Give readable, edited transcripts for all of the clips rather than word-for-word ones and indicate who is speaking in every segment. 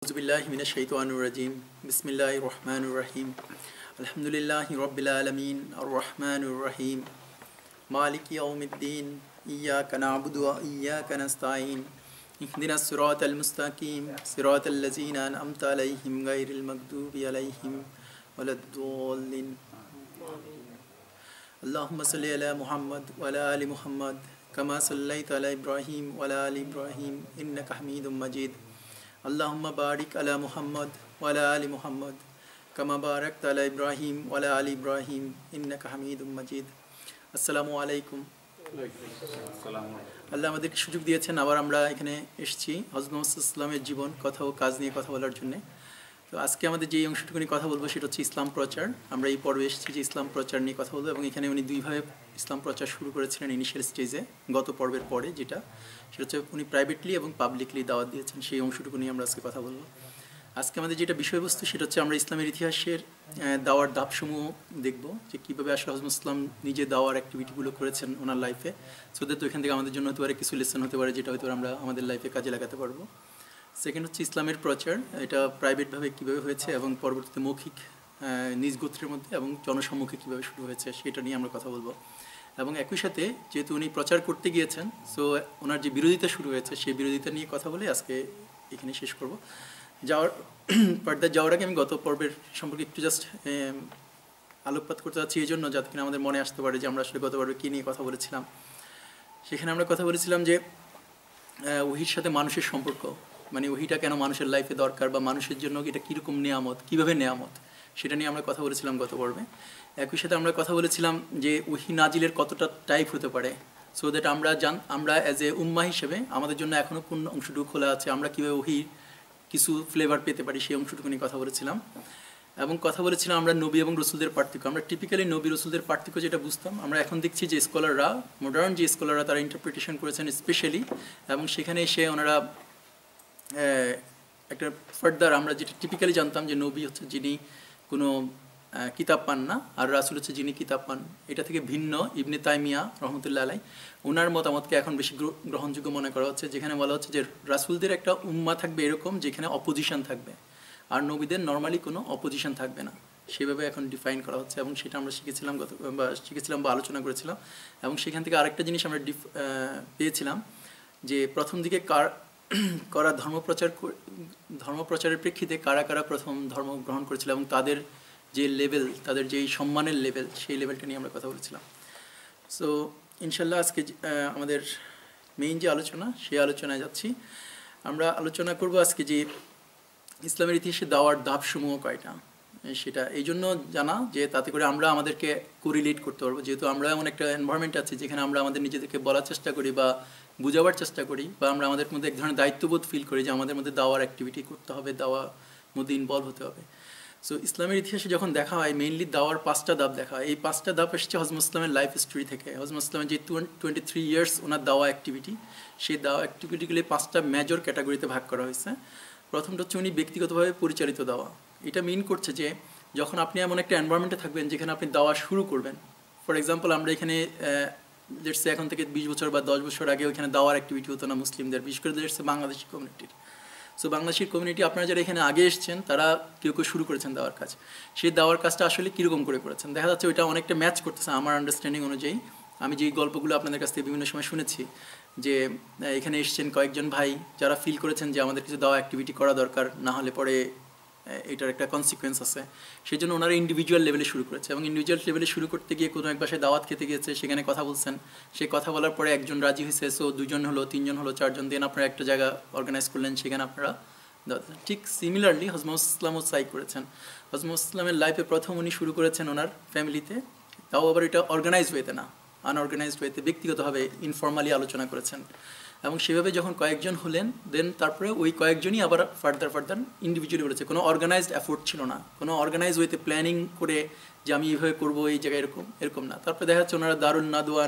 Speaker 1: Auzubillahi minash-shaytanir-rajim. Bismillahir-rahmanir-rahim. Alhamdulillahi rabbil alamin. Ar-rahmanir-rahim. Maliki yawmiddin. Iyyaka na'budu wa iyyaka nasta'in. Ihdinas siratal mustaqim. Siratal ladzina an'amta 'alaihim ghairil maghdubi 'alaihim waladdallin. Allahumma salli ala Muhammad wa ala ali Muhammad kama sallaita ala Ibrahim wa ala ali Ibrahim innaka Hamidum Majid. Allahumma barik ala Muhammad wa ala ali Muhammad kama barakta ala Ibrahim wa ala ali Ibrahim innaka Hamidum Majid. আসসালামু আলাইকুম। আল্লাহ আমাদেরকে সুযোগ দিয়েছেন আবার আমরা এখানে এসেছি হযরত মুহাম্মদ সাল্লাল্লাহু আলাইহি ওয়াসাল্লামের জীবন কথা ও কাজ নিয়ে কথা বলার জন্য। তো আজকে আমাদের যে অংশটুকু নিয়ে কথা বলবো সেটা হচ্ছে ইসলাম প্রচার। আমরা এই পর্বে এসেছি যে ইসলাম প্রচার নিয়ে কথা বলবো এবং এখানে উনি দুইভাবে ইসলাম প্রচার শুরু করেছিলেন ইনিশিয়াল স্টেজে গত পর্বের পরে, সেটা হচ্ছে উনি প্রাইভেটলি এবং পাবলিকলি দাওয়াত দিয়েছেন। সেই অংশটুকু নিয়ে আমরা আজকে কথা বলবো। আজকে আমাদের যেটা বিষয়বস্তু সেটা হচ্ছে আমরা ইসলামের ইতিহাসের দাওয়ার ধাপসমূহ দেখব, যে কীভাবে আসলে হযরত ইসলাম নিজে দাওয়ার অ্যাক্টিভিটিগুলো করেছেন ওনার লাইফে। সো দ্যাট এখান থেকে আমাদের জন্য হতে পারে কিছু লেসন হতে পারে, যেটা হয়তো আমরা আমাদের লাইফে কাজে লাগাতে পারবো। সেকেন্ড হচ্ছে ইসলামের প্রচার, এটা প্রাইভেটভাবে কীভাবে হয়েছে এবং পরবর্তীতে মৌখিক নিজ গোত্রের মধ্যে এবং জনসম্মুখে কীভাবে শুরু হয়েছে সেটা নিয়ে আমরা কথা বলবো। এবং একই সাথে যেহেতু উনি প্রচার করতে গিয়েছেন, সো ওনার যে বিরোধিতা শুরু হয়েছে সেই বিরোধিতা নিয়ে কথা বলে আজকে এখানে শেষ করব। যাওয়ার আগে আমি গত পর্বের সম্পর্কে একটু জাস্ট আলোকপাত করতে চাচ্ছি, এই জন্য যাতে কিনা আমাদের মনে আসতে পারে যে আমরা আসলে গত পর্বে কী নিয়ে কথা বলেছিলাম। সেখানে আমরা কথা বলেছিলাম যে ওহির সাথে মানুষের সম্পর্ক, মানে ওহিটা কেন মানুষের লাইফে দরকার বা মানুষের জন্য এটা কীরকম নেয়ামত, কীভাবে নেয়ামত, সেটা নিয়ে আমরা কথা বলেছিলাম গত পর্বে। একই সাথে আমরা কথা বলেছিলাম যে ওহি নাজিলের কতটা টাইপ হতে পারে, সো দ্যাট আমরা অ্যাজ এ উম্মাহ হিসেবে আমাদের জন্য এখনও কোন অংশটুকু খোলা আছে, আমরা কীভাবে ওহির কিছু ফ্লেভার পেতে পারি সেই অংশটুকু নিয়ে কথা বলেছিলাম। এবং কথা বলেছিলাম আমরা নবী এবং রসুলদের পার্থক্য। আমরা টিপিক্যালি নবী রসুলদের পার্থক্য যেটা বুঝতাম, আমরা এখন দেখছি যে স্কলাররা, মডার্ন যে স্কলাররা তারা ইন্টারপ্রিটেশন করেছেন স্পেশালি, এবং সেখানে এসে ওনারা একটা ফার্দার আমরা যেটা টিপিক্যালি জানতাম যে নবী হচ্ছে যিনি কোনো কিতাব পান না, আর রাসূল হচ্ছে যিনি কিতাব পান, এটা থেকে ভিন্ন ইবনে তাইমিয়া রহমতুল্লাহ আলাই ওনার মতামতকে এখন বেশি গ্রহণযোগ্য মনে করা হচ্ছে, যেখানে বলা হচ্ছে যে রাসূলদের একটা উম্মাহ থাকবে এরকম যেখানে অপোজিশন থাকবে, আর নবীদের নর্মালি কোনো অপোজিশন থাকবে না, সেভাবে এখন ডিফাইন করা হচ্ছে। এবং সেটা আমরা শিখেছিলাম বা আলোচনা করেছিলাম। এবং সেখান থেকে আরেকটা জিনিস আমরা পেয়েছিলাম যে প্রথম দিকে করা ধর্মপ্রচারের প্রেক্ষিতে কারা কারা প্রথম ধর্ম গ্রহণ করেছিল এবং তাদের যে লেভেল, তাদের যেই সম্মানের লেভেল, সেই লেভেলটা নিয়ে আমরা কথা বলেছিলাম। সো ইনশাল্লাহ আজকে আমাদের মেইন যে আলোচনা, সেই আলোচনায় যাচ্ছি। আমরা আলোচনা করব আজকে যে ইসলামের ইতিহাসে দাওয়ার ধাপসমূহ কয়টা, সেটা এই জন্য জানা যে তাতে করে আমরা আমাদেরকে কোরিলেট করতে পারবো, যেহেতু আমরা এমন একটা এনভায়রনমেন্ট আছি যেখানে আমরা আমাদের নিজেদেরকে বলার চেষ্টা করি বা বোঝাবার চেষ্টা করি, বা আমরা আমাদের মধ্যে এক ধরনের দায়িত্ববোধ ফিল করি যে আমাদের মধ্যে দাওয়ার অ্যাক্টিভিটি করতে হবে, দাওয়ার মধ্যে ইনভলভ হতে হবে। সো ইসলামের ইতিহাসে যখন দেখা হয় মেইনলি দাওয়ার 5টা ধাপ দেখা হয়। এই 5টা ধাপ এসেছে হযরত ইসলামের লাইফ হিস্ট্রি থেকে। হযরত ইসলামের যে 23 ইয়ার্স ওনার দাওয়া অ্যাক্টিভিটি, সেই দাওয়া অ্যাক্টিভিটিগুলি 5টা মেজর ক্যাটাগরিতে ভাগ করা হয়েছে। প্রথমটা হচ্ছে উনি ব্যক্তিগতভাবে পরিচালিত দাওয়া। এটা মিন করছে যে যখন আপনি এমন একটা এনভায়রনমেন্টে থাকবেন যেখানে আপনি দাওয়া শুরু করবেন। ফর এক্সাম্পল আমরা এখানে লেটস সে এখন থেকে 20 বছর বা 10 বছর আগে ওইখানে দাওয়ার অ্যাক্টিভিটি হতো না মুসলিমদের, বিশেষ করে লেটস সে বাংলাদেশি কমিউনিটির। সো বাংলাদেশের কমিউনিটি আপনারা যারা এখানে আগে এসেছেন তারা কেউ কেউ শুরু করেছেন দাওয়ার কাজ। সেই দাওয়ার কাজটা আসলে কীরকম করে করেছেন দেখা যাচ্ছে ওইটা অনেকটা ম্যাচ করতেছে আমার আন্ডারস্ট্যান্ডিং অনুযায়ী। আমি যেই গল্পগুলো আপনাদের কাছ থেকে বিভিন্ন সময় শুনেছি যে এখানে এসেছেন কয়েকজন ভাই যারা ফিল করেছেন যে আমাদের কিছু দাওয়া অ্যাক্টিভিটি করা দরকার, না হলে পরে এটার একটা কনসিকুয়েন্স আছে, সেই জন্য ওনারা ইন্ডিভিজুয়াল লেভেলে শুরু করেছে। এবং ইন্ডিভিজুয়াল লেভেলে শুরু করতে গিয়ে কোনো এক বাসায় দাওয়াত খেতে গিয়েছে, সেখানে কথা বলছেন, সেই কথা বলার পরে একজন রাজি হয়েছে, সো 2জন হলো, 3জন হলো, 4জন, দেন আপনারা একটা জায়গা অর্গানাইজ করলেন, সেখানে আপনারা ঠিক সিমিলারলি হযরত ইসলামও চাই করেছেন। হযরত ইসলামের লাইফে প্রথম উনি শুরু করেছেন ওনার ফ্যামিলিতে, তাও আবার এটা অর্গানাইজ ওয়েতে না, আনঅর্গানাইজড ওয়েতে ব্যক্তিগতভাবে ইনফর্মালি আলোচনা করেছেন। এবং সেভাবে যখন কয়েকজন হলেন, দেন তারপরে ওই কয়েকজনই আবার ফার্দার ইন্ডিভিজুয়ালি বলেছে। কোনো অর্গানাইজড এফোর্ট ছিল না, কোনো অর্গানাইজ ওয়েতে প্ল্যানিং করে যে আমি এইভাবে করবো এই জায়গায় এরকম না। তারপরে দেখা যাচ্ছে ওনারা দারুন নাদওয়া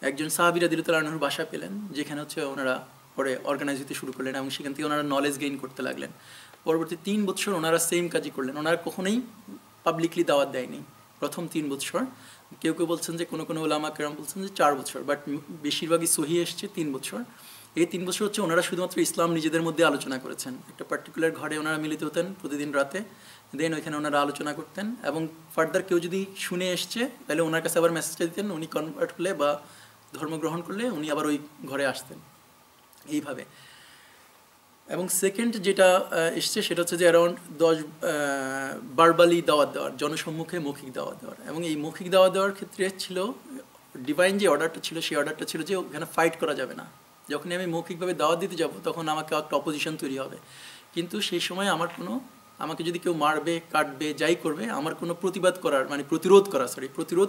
Speaker 1: একজন সাহাবী রাদিয়াল্লাহু আনহুর বাসা পেলেন, যেখানে হচ্ছে ওনারা পরে অর্গানাইজ হতে শুরু করলেন এবং সেখান থেকে ওনারা নলেজ গেইন করতে লাগলেন। পরবর্তী 3 বছর ওনারা সেম কাজই করলেন, ওনারা কখনোই পাবলিকলি দাওয়াত দেয়নি প্রথম 3 বছর। কেউ কেউ বলছেন যে কোনো উলামা কেরাম বলছেন যে 4 বছর, বাট বেশিরভাগই সহি এসছে 3 বছর। এই 3 বছর হচ্ছে ওনারা শুধুমাত্র ইসলাম নিজেদের মধ্যে আলোচনা করেছেন। একটা পার্টিকুলার ঘরে ওনারা মিলিত হতেন প্রতিদিন রাতে, দেন ওইখানে ওনারা আলোচনা করতেন, এবং ফার্দার কেউ যদি শুনে এসছে তাহলে ওনার কাছে আবার মেসেজটা দিতেন, উনি কনভার্ট হলে বা ধর্ম গ্রহণ করলে উনি আবার ওই ঘরে আসতেন এইভাবে। এবং সেকেন্ড যেটা এসছে সেটা হচ্ছে যে অ্যারাউন্ড 10 বারবালি দাওয়াত দেওয়ার, জনসম্মুখে মৌখিক দাওয়াত দেওয়ার। এবং এই মৌখিক দাওয়াত দেওয়ার ক্ষেত্রে ছিল ডিভাইন যে অর্ডারটা ছিল, সেই অর্ডারটা ছিল যে ওখানে ফাইট করা যাবে না। যখনই আমি মৌখিকভাবে দাওয়াত দিতে যাব তখন আমাকে একটা অপোজিশন তৈরি হবে, কিন্তু সেই সময় আমাকে যদি কেউ মারবে, কাটবে, যাই করবে, আমার কোনো প্রতিরোধ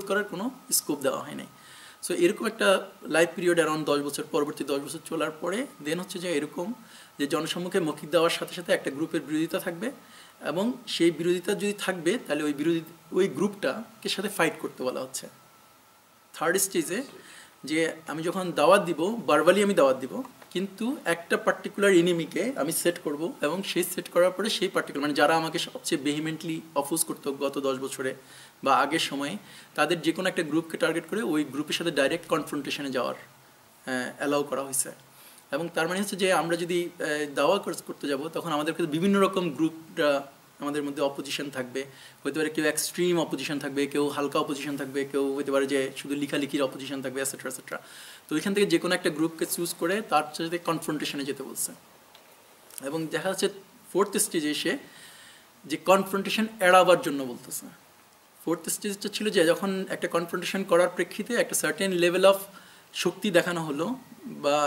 Speaker 1: করার কোনো স্কোপ দেওয়া হয় নাই। সো এরকম একটা লাইফ পিরিয়ড অ্যারাউন্ড 10 বছর, পরবর্তী 10 বছর চলার পরে দেন হচ্ছে যে এরকম যে জনসম্মুখে মৌখিক দেওয়ার সাথে সাথে একটা গ্রুপের বিরোধিতা থাকবে, এবং সেই বিরোধিতা যদি থাকবে তাহলে ওই গ্রুপটাকে সাথে ফাইট করতে বলা হচ্ছে। থার্ড স্টেজে যে আমি যখন দাওয়াত দিব, বারবালি আমি দাওয়াত দিব, কিন্তু একটা পার্টিকুলার এনিমিকে আমি সেট করব, এবং সেই সেট করার পরে সেই পার্টিকুলার মানে যারা আমাকে সবচেয়ে ভেহিমেন্টলি অপোজ করতো গত 10 বছরে বা আগের সময়ে, তাদের যে কোনো একটা গ্রুপকে টার্গেট করে ওই গ্রুপের সাথে ডাইরেক্ট কনফ্রন্টেশনে যাওয়ার অ্যালাউ করা হয়েছে। এবং তার মানে হচ্ছে যে আমরা যদি দাওয়া করতে যাব তখন আমাদের কাছে বিভিন্ন রকম গ্রুপটা আমাদের মধ্যে অপোজিশন থাকবে। হতে পারে কেউ এক্সট্রিম অপোজিশন থাকবে, কেউ হালকা অপোজিশন থাকবে, কেউ হতে পারে যে শুধু লিখালিখির অপোজিশন থাকবে, এটসেট্রা এটসেট্রা। তো ওইখান থেকে যে কোনো একটা গ্রুপকে চুজ করে তার সাথে কনফ্রন্টেশনে যেতে বলছে। এবং দেখা যাচ্ছে ফোর্থ স্টেজে এসে যে কনফ্রন্টেশন এড়াবার জন্য বলতেছে। ফোর্থ স্টেজটা ছিল যে যখন একটা কনফ্রন্টেশন করার প্রেক্ষিতে একটা সার্টেন লেভেল অফ শক্তি দেখানো হলো, বা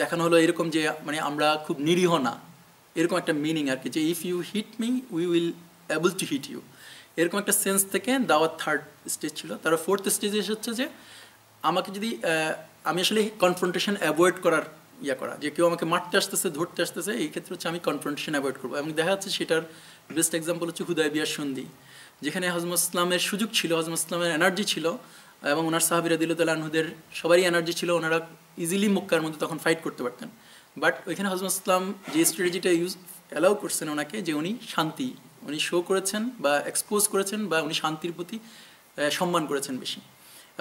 Speaker 1: দেখানো হলো এরকম যে মানে আমরা খুব নিরীহ না, এরকম একটা মিনিং আর কি, যে if you hit me we will able to hit you, এরকম একটা সেন্স থেকে দাওয়াত থার্ড স্টেজ ছিল। তারপর ফোর্থ স্টেজে এসে হচ্ছে যে আমাকে যদি আমি আসলে কনফ্রন্টেশন অ্যাভয়েড করার করা, যে কেউ আমাকে মারতে আসতেছে, ধরতে আসতেছে, এই ক্ষেত্রে হচ্ছে আমি কনফ্রন্টেশন অ্যাভয়েড করবো। এবং দেখা যাচ্ছে সেটার বেস্ট এক্সাম্পল হচ্ছে হুদায়বিয়ার সন্ধি, যেখানে হযরত ইসলামের সুযোগ ছিল, হযরত ইসলামের এনার্জি ছিল, এবং ওনার সাহাবীরা রাদিয়াল্লাহু আনহুদের সবারই এনার্জি ছিল, ওনারা ইজিলি মক্কার মধ্যে তখন ফাইট করতে পারতেন। বাট ওইখানে হযরত ইসলাম যে স্ট্র্যাটেজিটা অ্যালাউ করছেন ওনাকে, যে উনি শো করেছেন বা এক্সপোজ করেছেন, বা উনি শান্তির প্রতি সম্মান করেছেন বেশি।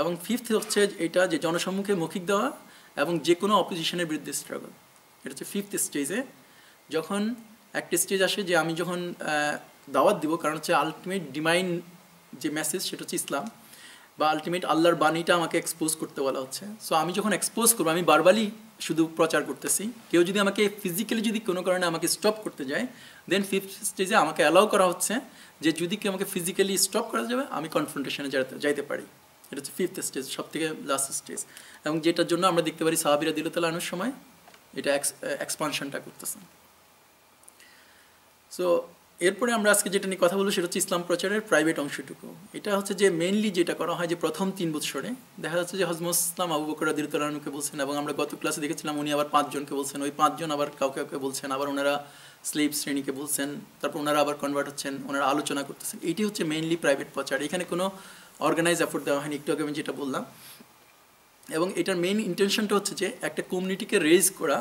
Speaker 1: এবং ফিফথ হচ্ছে এটা যে জনসম্মুখে মৌখিক দেওয়া এবং যে কোনো অপোজিশনের বিরুদ্ধে স্ট্রাগল, এটা হচ্ছে ফিফথ স্টেজে। যখন একটা স্টেজ আসে যে আমি যখন দাওয়াত দিব, কারণ হচ্ছে আলটিমেট ডিভাইন যে মেসেজ সেটা হচ্ছে ইসলাম, বা আলটিমেট আল্লাহর বাণীটা আমাকে এক্সপোজ করতে বলা হচ্ছে। সো আমি যখন এক্সপোজ করবো, আমি বারবারই শুধু প্রচার করতেছি, কেউ যদি আমাকে ফিজিক্যালি যদি কোনো কারণে আমাকে স্টপ করতে যায়, দেন ফিফথ স্টেজে আমাকে অ্যালাউ করা হচ্ছে যে যদি কেউ আমাকে ফিজিক্যালি স্টপ করা যাবে আমি কনফ্রন্টেশনে যাইতে পারি। এটা হচ্ছে ফিফথ স্টেজ, সব থেকে লাস্ট স্টেজ, এবং যেটার জন্য আমরা দেখতে পারি সাহাবীরা রাদিয়াল্লাহু আনহুর সময় এটা এক্সপানশনটা করতেছে। সো এরপরে আমরা আজকে যেটা নিয়ে কথা বলবো সেটা হচ্ছে ইসলাম প্রচারের প্রাইভেট অংশটুকু। এটা হচ্ছে যে মেইনলি যেটা করা হয় যে প্রথম 3 বছরে দেখা যাচ্ছে যে হযরত ইসলাম আবু বকর রাদিয়াল্লাহু আনহুকে বলছেন, এবং আমরা গত ক্লাসে দেখেছিলাম উনি আবার 5 জনকে বলছেন, ওই 5 জন আবার কাউকে বলছেন, আবার ওনারা স্লেভ শ্রেণীকে বলছেন, তারপর ওনারা আবার কনভার্ট হচ্ছেন, ওনারা আলোচনা করতেছেন। এইটি হচ্ছে মেইনলি প্রাইভেট প্রচার, এখানে কোনো অর্গানাইজ এফোর্ট দেওয়া হয়নি, একটু আগে আমি যেটা বললাম। এবং এটার মেইন ইন্টেনশনটা হচ্ছে যে একটা কমিউনিটিকে রেজ করা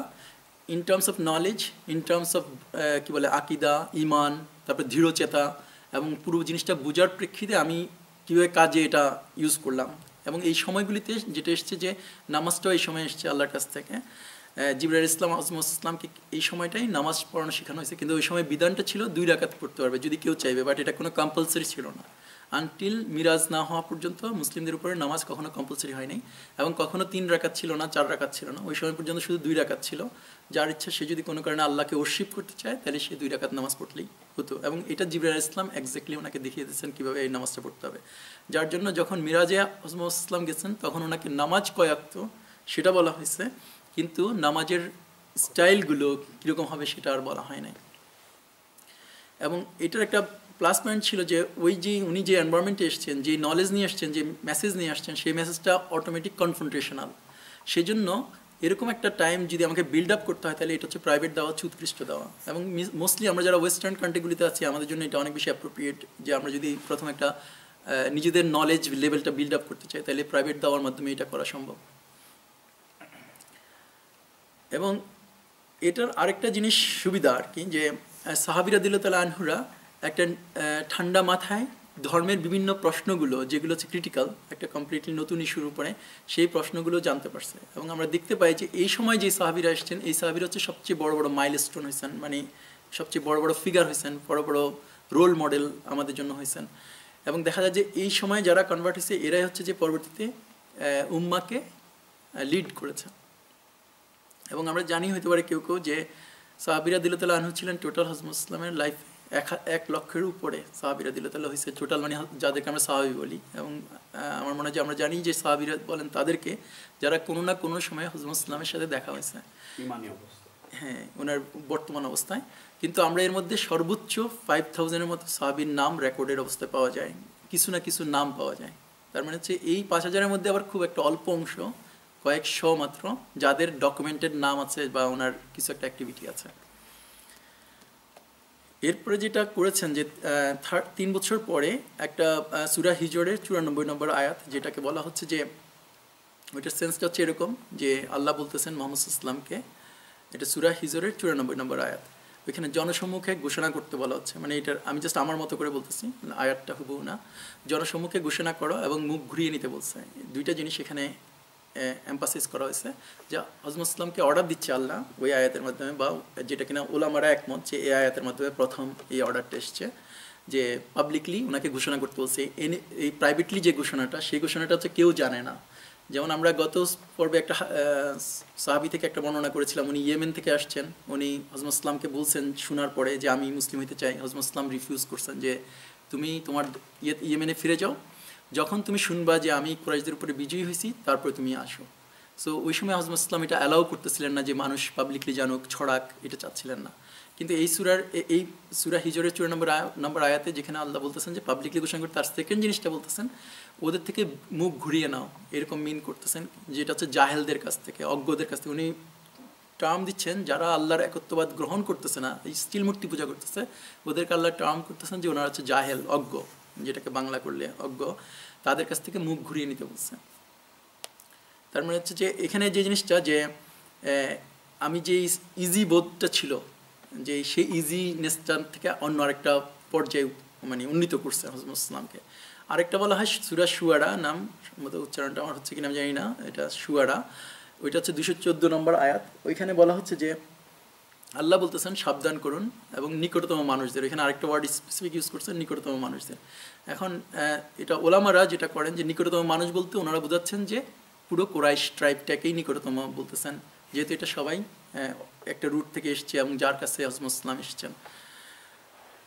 Speaker 1: in terms of knowledge, in terms of কী বলে আকিদা, ইমান, তারপরে দৃঢ়চেতা, এবং পুরো জিনিসটা বোঝার প্রেক্ষিতে আমি কীভাবে কাজে এটা ইউজ করলাম। এবং এই সময়গুলিতে যেটা এসছে যে নামাজটাও এই সময় এসছে আল্লাহর কাছ থেকে, জিবরাইল ইসলাম আজমত ইসলামকে এই সময়টাই নামাজ পড়ানো শেখানো হয়েছে, কিন্তু ওই সময় বিধানটা ছিল 2 রাকাত পড়তে পারবে যদি কেউ চাইবে, বাট এটা কোনো কম্পালসারি ছিল না। আনটিল মিরাজ না হওয়া পর্যন্ত মুসলিমদের উপরে নামাজ কখনো কম্পালসারি হয়নি, এবং কখনো 3 রাকাত ছিল না, 4 রাকাত ছিল না, ওই সময় পর্যন্ত শুধু 2 রাকাত ছিল। যার ইচ্ছা সে যদি কোনো কারণে আল্লাহকে ওরশিপ করতে চায় তাহলে সে 2 রাকাত নামাজ পড়লেই হতো। এবং এটা জিবরাইল ইসলাম এক্স্যাক্টলি ওনাকে দেখিয়ে দিয়েছেন কীভাবে এই নামাজটা পড়তে হবে। যার জন্য যখন মিরাজে হযরত ইসলাম গেছেন তখন ওনাকে নামাজ কয়াক্ত সেটা বলা হয়েছে, কিন্তু নামাজের স্টাইলগুলো কীরকম হবে সেটা আর বলা হয় নাই। এবং এটার একটা প্লাস পয়েন্ট ছিল যে উনি যে এনভায়রনমেন্টে এসছেন, যে নলেজ নিয়ে আসছেন, যে মেসেজ নিয়ে আসছেন, সেই মেসেজটা অটোমেটিক কনফ্রন্টেশনাল। সেই জন্য এরকম একটা টাইম যদি আমাকে বিল্ড আপ করতে হয় তাহলে এটা হচ্ছে প্রাইভেট দেওয়া, উৎকৃষ্ট দেওয়া। এবং মোস্টলি আমরা যারা ওয়েস্টার্ন কান্ট্রিগুলিতে আছি আমাদের জন্য এটা অনেক বেশি অ্যাপ্রোপ্রিয়েট, যে আমরা যদি প্রথম একটা নিজেদের নলেজ লেভেলটা বিল্ড আপ করতে চাই তাহলে প্রাইভেট দেওয়ার মাধ্যমে এটা করা সম্ভব। এবং এটার আরেকটা জিনিস সুবিধা আর কি, যে সাহাবীরা রাদিয়াল্লাহু আনহুরা একটা ঠান্ডা মাথায় ধর্মের বিভিন্ন প্রশ্নগুলো যেগুলো হচ্ছে ক্রিটিক্যাল, একটা কমপ্লিটলি নতুন ইস্যুর উপরে, সেই প্রশ্নগুলো জানতে পারছে। এবং আমরা দেখতে পাই যে এই সময় যে সাহাবীরা এসেছেন, এই সাহাবীরা হচ্ছে সবচেয়ে বড় বড় মাইলস্টোন হয়েছেন, মানে সবচেয়ে বড় বড় ফিগার হয়েছেন, বড় বড় রোল মডেল আমাদের জন্য হয়েছেন। এবং দেখা যায় যে এই সময় যারা কনভার্ট হয়েছে এরাই হচ্ছে যে পরবর্তীতে উম্মাকে লিড করেছে। এবং আমরা জানি হইতে পারে কেউ কেউ যে সাহাবীরা রাদিয়াল্লাহু আনহু ছিলেন টোটাল হযরত ইসলামের লাইফ 1,00,000-এর উপরে সাহাবীরা রাদিয়াল্লাহু হয়েছে টোটাল, মানে যাদেরকে আমরা সাহাবী বলি। এবং আমার মনে হয় যে আমরা জানি যে সাহাবীরা বলেন তাদেরকে যারা কোনো না কোনো সময় হযরত ইসলামের সাথে দেখা হয়েছে
Speaker 2: ইমানি অবস্থা,
Speaker 1: হ্যাঁ, ওনার বর্তমান অবস্থায়। কিন্তু আমরা এর মধ্যে সর্বোচ্চ 5000-এর মতো সাহাবীর নাম রেকর্ডের অবস্থায় পাওয়া যায়, কিছু না কিছু নাম পাওয়া যায়। তার মানে হচ্ছে এই 5000-এর মধ্যে আবার খুব একটা অল্প অংশ, কয়েকশো মাত্র যাদের ডকুমেন্টেড নাম আছে বা ওনার কিছু একটা অ্যাক্টিভিটি আছে। এরপরে যেটা করেছেন যে 3 বছর পরে একটা সূরা হিজরের 94 নম্বর আয়াত, যেটাকে বলা হচ্ছে যে ওইটার সেন্সটা হচ্ছে এরকম যে আল্লাহ বলতেছেন মুহাম্মদ সাল্লাল্লাহু আলাইহি ওয়াসাল্লামকে, এটা সূরা হিজরের 94 নম্বর আয়াত, ওইখানে জনসম্মুখে ঘোষণা করতে বলা হচ্ছে। মানে এটার আমি জাস্ট আমার মতো করে বলতেছি, আয়াতটা হুবহু না। জনসম্মুখে ঘোষণা করো এবং মুখ ঘুরিয়ে নিতে বলছে। দুইটা জিনিস এখানে এমফাসিস করা হয়েছে যে হযরত ইসলামকে অর্ডার দিচ্ছে আল্লাহ ওই আয়াতের মাধ্যমে, বা যেটা কিনা উলামারা একমত যে এই আয়াতের মাধ্যমে প্রথম এই অর্ডারটা এসছে, যে পাবলিকলি ওনাকে ঘোষণা করতে বলছে। এই প্রাইভেটলি যে ঘোষণাটা, সেই ঘোষণাটা হচ্ছে কেউ জানে না। যেমন আমরা গত পর্বে একটা সাহাবী থেকে একটা বর্ণনা করেছিলাম, উনি ইয়েমেন থেকে আসছেন, উনি হযরত ইসলামকে বলছেন শোনার পরে যে আমি মুসলিম হতে চাই। হযরত ইসলাম রিফিউজ করছেন যে তুমি তোমার ইয়েমেনে ফিরে যাও, যখন তুমি শুনবা যে আমি কুরাইশদের উপরে বিজয়ী হয়েছি তারপরে তুমি আসো। সো ওই সময় হযরত ইসলাম এটা অ্যালাউ করতেছিলেন না যে মানুষ পাবলিকলি জানুক, ছড়াক, এটা চাচ্ছিলেন না। কিন্তু এই সূরা হিজরের 94 নম্বর আয়াতে যেখানে আল্লাহ বলতেছেন যে পাবলিকলি ঘোষণা করতে, তার সেকেন্ড জিনিসটা বলতেছেন ওদের থেকে মুখ ঘুরিয়ে নাও, এরকম মিন করতেছেন, যেটা হচ্ছে জাহেলদের কাছ থেকে, অজ্ঞদের কাছ থেকে। উনি টার্ম দিচ্ছেন যারা আল্লাহর একত্ববাদ গ্রহণ করতেছে না, এই স্টিল মূর্তি পূজা করতেছে, ওদেরকে আল্লাহ টার্ম করতেছেন যে ওনারা হচ্ছে জাহেল, অজ্ঞ, যেটাকে বাংলা করলে অজ্ঞ, তাদের কাছ থেকে মুখ ঘুরিয়ে নিতে বলছে। তার মানে হচ্ছে যে এখানে যে জিনিসটা যে আমি যে ইজি বোধটা ছিল, যে সেই ইজিনেসটার থেকে অন্য আরেকটা পর্যায়ে মানে উন্নীত করছে হযরত ইসলামকে। আরেকটা বলা হয় সূরা শুআরা, নাম সম্ভবত উচ্চারণটা আমার হচ্ছে কিনা আমি জানি না, এটা শুআরা, ওইটা হচ্ছে 214 নম্বর আয়াত। ওইখানে বলা হচ্ছে যে আল্লাহ বলতেছেন সাবধান করুন এবং নিকটতম মানুষদের, এখানে আরেকটা ওয়ার্ড স্পেসিফিক ইউজ করছেন, নিকটতম মানুষদের। এখন এটা ওলামারা যেটা করেন যে নিকটতম মানুষ বলতে ওনারা বোঝাচ্ছেন যে পুরো কুরাইশ ট্রাইবটাকেই নিকটতম বলতেছেন, যেহেতু এটা সবাই একটা রুট থেকে এসছে এবং যার কাছে হযরত ইসলাম এসেছেন।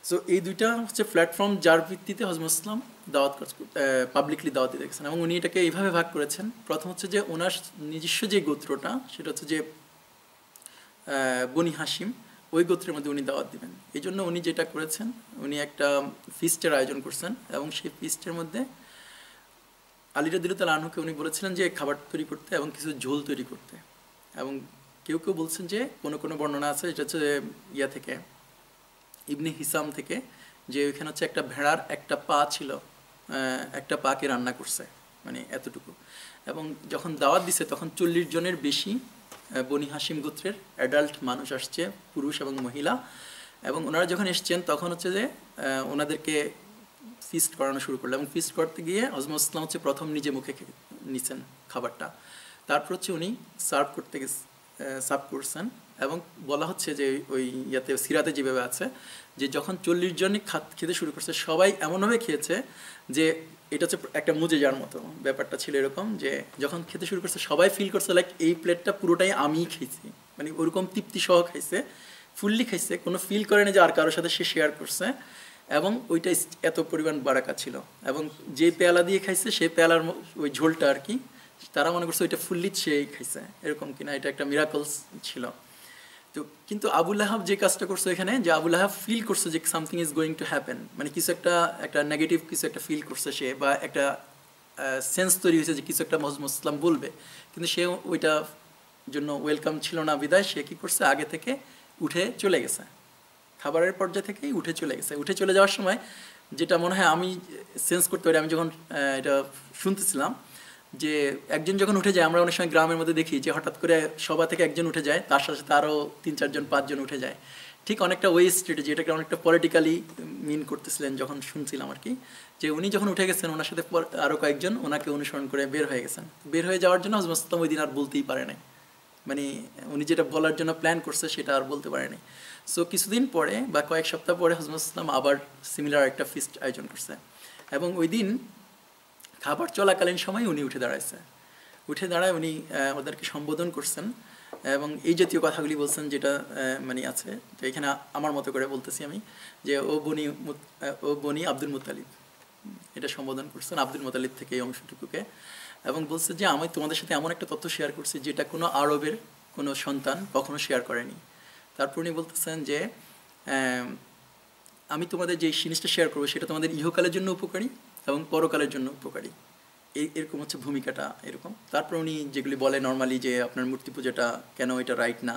Speaker 1: সো এই দুইটা হচ্ছে প্ল্যাটফর্ম যার ভিত্তিতে হযরত ইসলাম দাওয়াত পাবলিকলি দাওয়াত দিতে গেছেন। এবং উনি এটাকে এইভাবে ভাগ করেছেন, প্রথম হচ্ছে যে ওনার নিজস্ব যে গোত্রটা, সেটা হচ্ছে যে বনি হাশিম, ওই গোত্রের মধ্যে উনি দাওয়াত দিবেন। এই জন্য উনি যেটা করেছেন, উনি একটা ফিস্টের আয়োজন করছেন এবং সেই ফিস্টের মধ্যে আলী রাদিয়াল্লাহু আনহুকে উনি বলেছিলেন যে খাবার তৈরি করতে এবং কিছু ঝোল তৈরি করতে। এবং কেউ কেউ বলছেন যে কোনো কোনো বর্ণনা আছে, এটা হচ্ছে ইয়া থেকে, ইবনে হিসাম থেকে, যে ওইখানে হচ্ছে একটা ভেড়ার একটা পা ছিল, একটা পাকে রান্না করছে, মানে এতটুকু। এবং যখন দাওয়াত দিছে তখন 40 জনের বেশি বনি হাশিম গোত্রের অ্যাডাল্ট মানুষ আসছে, পুরুষ এবং মহিলা। এবং ওনারা যখন এসছেন তখন হচ্ছে যে ওনাদেরকে ফিস্ট করানো শুরু করলো। এবং ফিস্ট করতে গিয়ে হযরত ইসলাম হচ্ছে প্রথম নিজে মুখে নিছেন খাবারটা, তারপর হচ্ছে উনি সার্ভ করছেন। এবং বলা হচ্ছে যে ওই ইয়াতে সিরাতে যেভাবে আছে যে যখন 40 জনই খেতে শুরু করছে, সবাই এমনভাবে খেয়েছে যে এটা হচ্ছে একটা মুজেজার মতো ব্যাপারটা ছিল, এরকম যে যখন খেতে শুরু করছে সবাই ফিল করছে লাইক এই প্লেটটা পুরোটাই আমিই খেয়েছি, মানে ওরকম তৃপ্তি সহ খাইছে, ফুললি খাইছে, কোনো ফিল করে না যে আর কারোর সাথে সে শেয়ার করছে। এবং ওইটা এত পরিমাণ বারাকা ছিল। এবং যে পেয়ালা দিয়ে খাইছে সেই পেয়ালার ওই ঝোলটা আর কি, তারা মনে করছে ওইটা ফুললি সেই খাইছে, এরকম কিনা, এটা একটা মিরাকলস ছিল। তো কিন্তু আবু লাহাব যে কাজটা করছে এখানে, যে আবু লাহাব ফিল করছে যে something is going to happen, মানে কিছু একটা নেগেটিভ কিছু একটা ফিল করছে সে, বা একটা সেন্স তৈরি হয়েছে যে কিছু একটা মুসলিম বলবে, কিন্তু সে ওইটা জন্য ওয়েলকাম ছিল না, বিদায় সে কী করছে, আগে থেকে উঠে চলে গেছে, খাবারের পর্যায়ে থেকেই উঠে চলে গেছে। উঠে চলে যাওয়ার সময় যেটা মনে হয় আমি সেন্স করতে পারি, আমি যখন এটা শুনতেছিলাম, যে একজন যখন উঠে যায়, আমরা অনেক সময় গ্রামের মধ্যে দেখি যে হঠাৎ করে সভা থেকে একজন উঠে যায়, তার সাথে সাথে আরও 3, 4 জন 5 জন উঠে যায়, ঠিক অনেকটা ওই স্ট্র্যাটেজি, এটাকে অনেকটা পলিটিক্যালি মিন করতেছিলেন যখন শুনছিলাম আর কি, যে উনি যখন উঠে গেছেন ওনার সাথে আরও কয়েকজন ওনাকে অনুসরণ করে বের হয়ে গেছেন। বের হয়ে যাওয়ার জন্য হযরত মুসলিম ওই দিন আর বলতেই পারে নাই, মানে উনি যেটা বলার জন্য প্ল্যান করছে সেটা আর বলতে পারেনি। সো কিছুদিন পরে বা কয়েক সপ্তাহ পরে হযরত মুসলিম আবার সিমিলার একটা ফিস্ট আয়োজন করছে, এবং ওই দিন খাবার চলাকালীন সময় উনি উঠে দাঁড়াইছে। উঠে দাঁড়ায় উনি ওদেরকে সম্বোধন করছেন এবং এই জাতীয় কথাগুলি বলছেন, যেটা মানে আছে, তো এখানে আমার মতো করে বলতেছি আমি, যে ও বনি আব্দুল মুত্তালিব, এটা সম্বোধন করছেন আব্দুল মুত্তালিব থেকে এই অংশটুকুকে, এবং বলছে যে আমি তোমাদের সাথে এমন একটা তথ্য শেয়ার করছি যেটা কোনো আরবের কোনো সন্তান কখনো শেয়ার করেনি। তারপর উনি বলতেছেন যে আমি তোমাদের যে জিনিসটা শেয়ার করবো সেটা তোমাদের ইহকালের জন্য উপকারী এবং পরকালের জন্য উপকারী, এরকম হচ্ছে ভূমিকাটা এরকম। তারপর উনি যেগুলি বলে নর্মালি, যে আপনার মূর্তি পূজাটা কেন এটা রাইট না,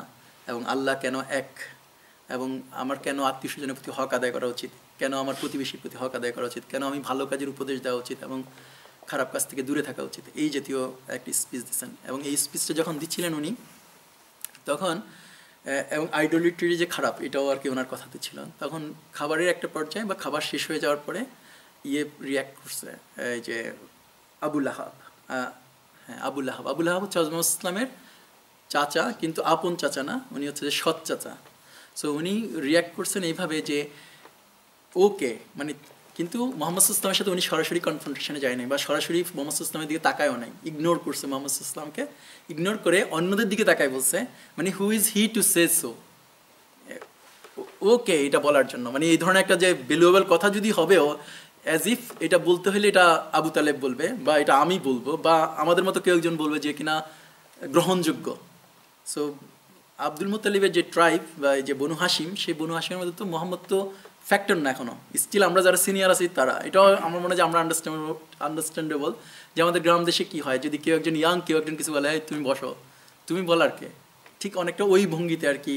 Speaker 1: এবং আল্লাহ কেন এক, এবং আমার কেন আত্মীয় স্বজনের প্রতি হক আদায় করা উচিত, কেন আমার প্রতিবেশীর প্রতি হক আদায় করা উচিত, কেন আমি ভালো কাজের উপদেশ দেওয়া উচিত এবং খারাপ কাজ থেকে দূরে থাকা উচিত, এই জাতীয় একটি স্পিচ দিচ্ছেন। এবং এই স্পিচটা যখন দিচ্ছিলেন উনি তখন, এবং আইডোলিট্রি যে খারাপ এটাও আর কি ওনার কথাতে ছিল, তখন খাবারের একটা পর্যায়ে বা খাবার শেষ হয়ে যাওয়ার পরে রিয়াক্ট করছে এই যে আবুল আহাব, হ্যাঁ আবুল আহাব হচ্ছে হযরত ইসলামের চাচা, কিন্তু আপন চাচা না, উনি হচ্ছে যে সৎ চাচা। সো উনি রিয়াক্ট করছেন এইভাবে যে ওকে, মানে কিন্তু মোহাম্মদ ইসলামের সাথে উনি সরাসরি কনফ্রন্টেশনে যায় নাই বা সরাসরি মোহাম্মদ ইসলামের দিকে তাকায়ও নাই, ইগনোর করছে মোহাম্মদ ইসলামকে, ইগনোর করে অন্যদের দিকে তাকায় বলছে, মানে who is he to say so, okay এটা বলার জন্য, মানে এই ধরনের একটা যে ভ্যালুয়েবল কথা যদি হবেও অ্যাজ ইফ এটা বলতে হলে এটা আবু তালেব বলবে বা এটা আমি বলবো বা আমাদের মতো কেউ একজন বলবে যে কিনা গ্রহণযোগ্য। সো আব্দুল মুত্তালিবের যে ট্রাইব বা যে বনু হাসিম, সেই বনু হাসিমের মধ্যে তো মোহাম্মদ তো ফ্যাক্টর না এখনো, স্টিল আমরা যারা সিনিয়র আছি তারা, এটাও আমার মনে হয় যে আমরা আন্ডারস্ট্যান্ডেবল যে আমাদের গ্রাম দেশে কী হয়, যদি কেউ একজন ইয়াং কেউ একজন কিছু বলে তুমি বসো, তুমি বলার কে, ঠিক অনেকটা ওই ভঙ্গিতে আর কি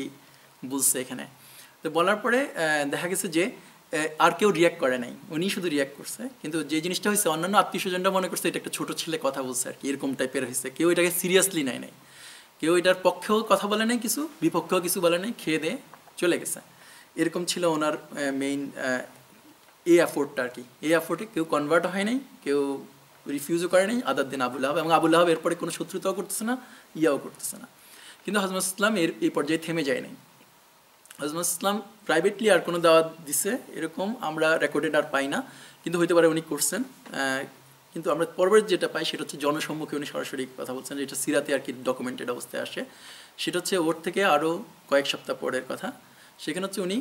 Speaker 1: বলছে এখানে। তো বলার পরে দেখা গেছে যে আর কেউ রিয়াক্ট করে নাই, উনি শুধু রিয়াক্ট করছে, কিন্তু যে জিনিসটা হয়েছে অন্যান্য আত্মীয় স্বজনরা মনে করছে এটা একটা ছোটো ছেলে কথা বলছে আর কি, এরকম টাইপের হয়েছে, কেউ এটাকে সিরিয়াসলি নেয় নাই, কেউ এটার পক্ষেও কথা বলে নাই, কিছু বিপক্ষেও কিছু বলে নাই, খেয়ে দিয়ে চলে গেছে। এরকম ছিল ওনার মেইন এই এফোর্টটা আর কি। এই এফোর্টে কেউ কনভার্ট হয় নাই, কেউ রিফিউজও করে নাই আদার দিন আবুল আহাব, এবং আবুল আহাব এরপরে কোনো শত্রুতাও করতেছে না, ইয়াও করতেছে না। কিন্তু হযরত ইসলাম এই পর্যায়ে থেমে যায় নাই। হযরত ইসলাম প্রাইভেটলি আর কোনো দাওয়াত দিছে এরকম আমরা রেকর্ডেড আর পাই না, কিন্তু হইতে পারে উনি করছেন। কিন্তু আমরা পরবর্তী যেটা পাই সেটা হচ্ছে জনসম্মুখে উনি সরাসরি কথা বলছেন, যেটা সিরাতে আর কি ডকুমেন্টেড অবস্থায় আসে। সেটা হচ্ছে ওর থেকে আরও কয়েক সপ্তাহ পরের কথা। সেখানে হচ্ছে উনি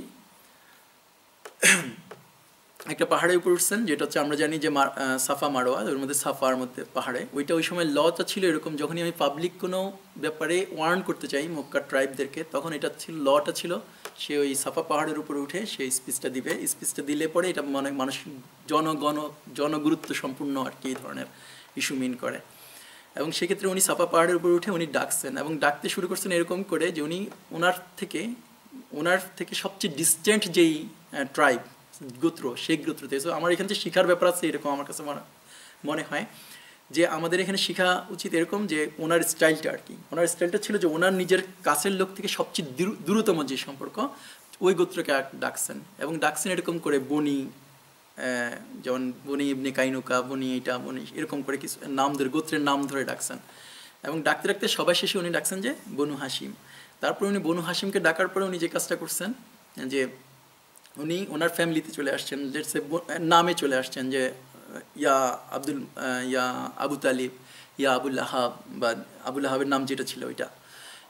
Speaker 1: একটা পাহাড়ের উপর উঠছেন, যেটা হচ্ছে আমরা জানি যে সাফা মারোয়া, ওর মধ্যে সাফার মধ্যে পাহাড়ে, ওইটা ওই সময় লটা ছিল এরকম, যখনই আমি পাবলিক কোনো ব্যাপারে ওয়ার্ন করতে চাই মক্কার ট্রাইবদেরকে, তখন এটা ছিল লটা ছিল, সে ওই সাফা পাহাড়ের উপরে উঠে সেই স্পিচটা দিবে। স্পিচটা দিলে পরে এটা মানে মানুষ জনগুরুত্ব সম্পূর্ণ আর কি এই ধরনের ইস্যু মিন করে। এবং সেক্ষেত্রে উনি সাফা পাহাড়ের উপরে উঠে উনি ডাকছেন, এবং ডাকতে শুরু করছেন এরকম করে যে উনি ওনার থেকে সবচেয়ে ডিস্টেন্ট যেই ট্রাইব গোত্র, সেই গোত্রতে। সো আমার এখানে যে শিখার ব্যাপার আছে এরকম আমার কাছে মনে হয় যে আমাদের এখানে শেখা উচিত এরকম, যে ওনার স্টাইলটা আর কি, ওনার স্টাইলটা ছিল যে ওনার নিজের কাছের লোক থেকে সবচেয়ে দূরতম যে সম্পর্ক ওই গোত্রকে ডাকছেন, এবং ডাকছেন এরকম করে বনি, যেমন বনি ইবনে কাইনুকা, বনি এইটা বনি, এরকম করে কিছু নাম ধরে গোত্রের নাম ধরে ডাকছেন। এবং ডাকতে ডাকতে সবাই শেষে উনি ডাকছেন যে বনু হাসিম। তারপর উনি বনু হাসিমকে ডাকার পরে উনি যে কাজটা করছেন যে উনি ওনার ফ্যামিলিতে চলে আসছেন, লেটসে নামে চলে আসছেন, যে ইয়া আবু তালিব, ইয়া আবুল আহাব, বা আবুল আহাবের নাম যেটা ছিল ওইটা,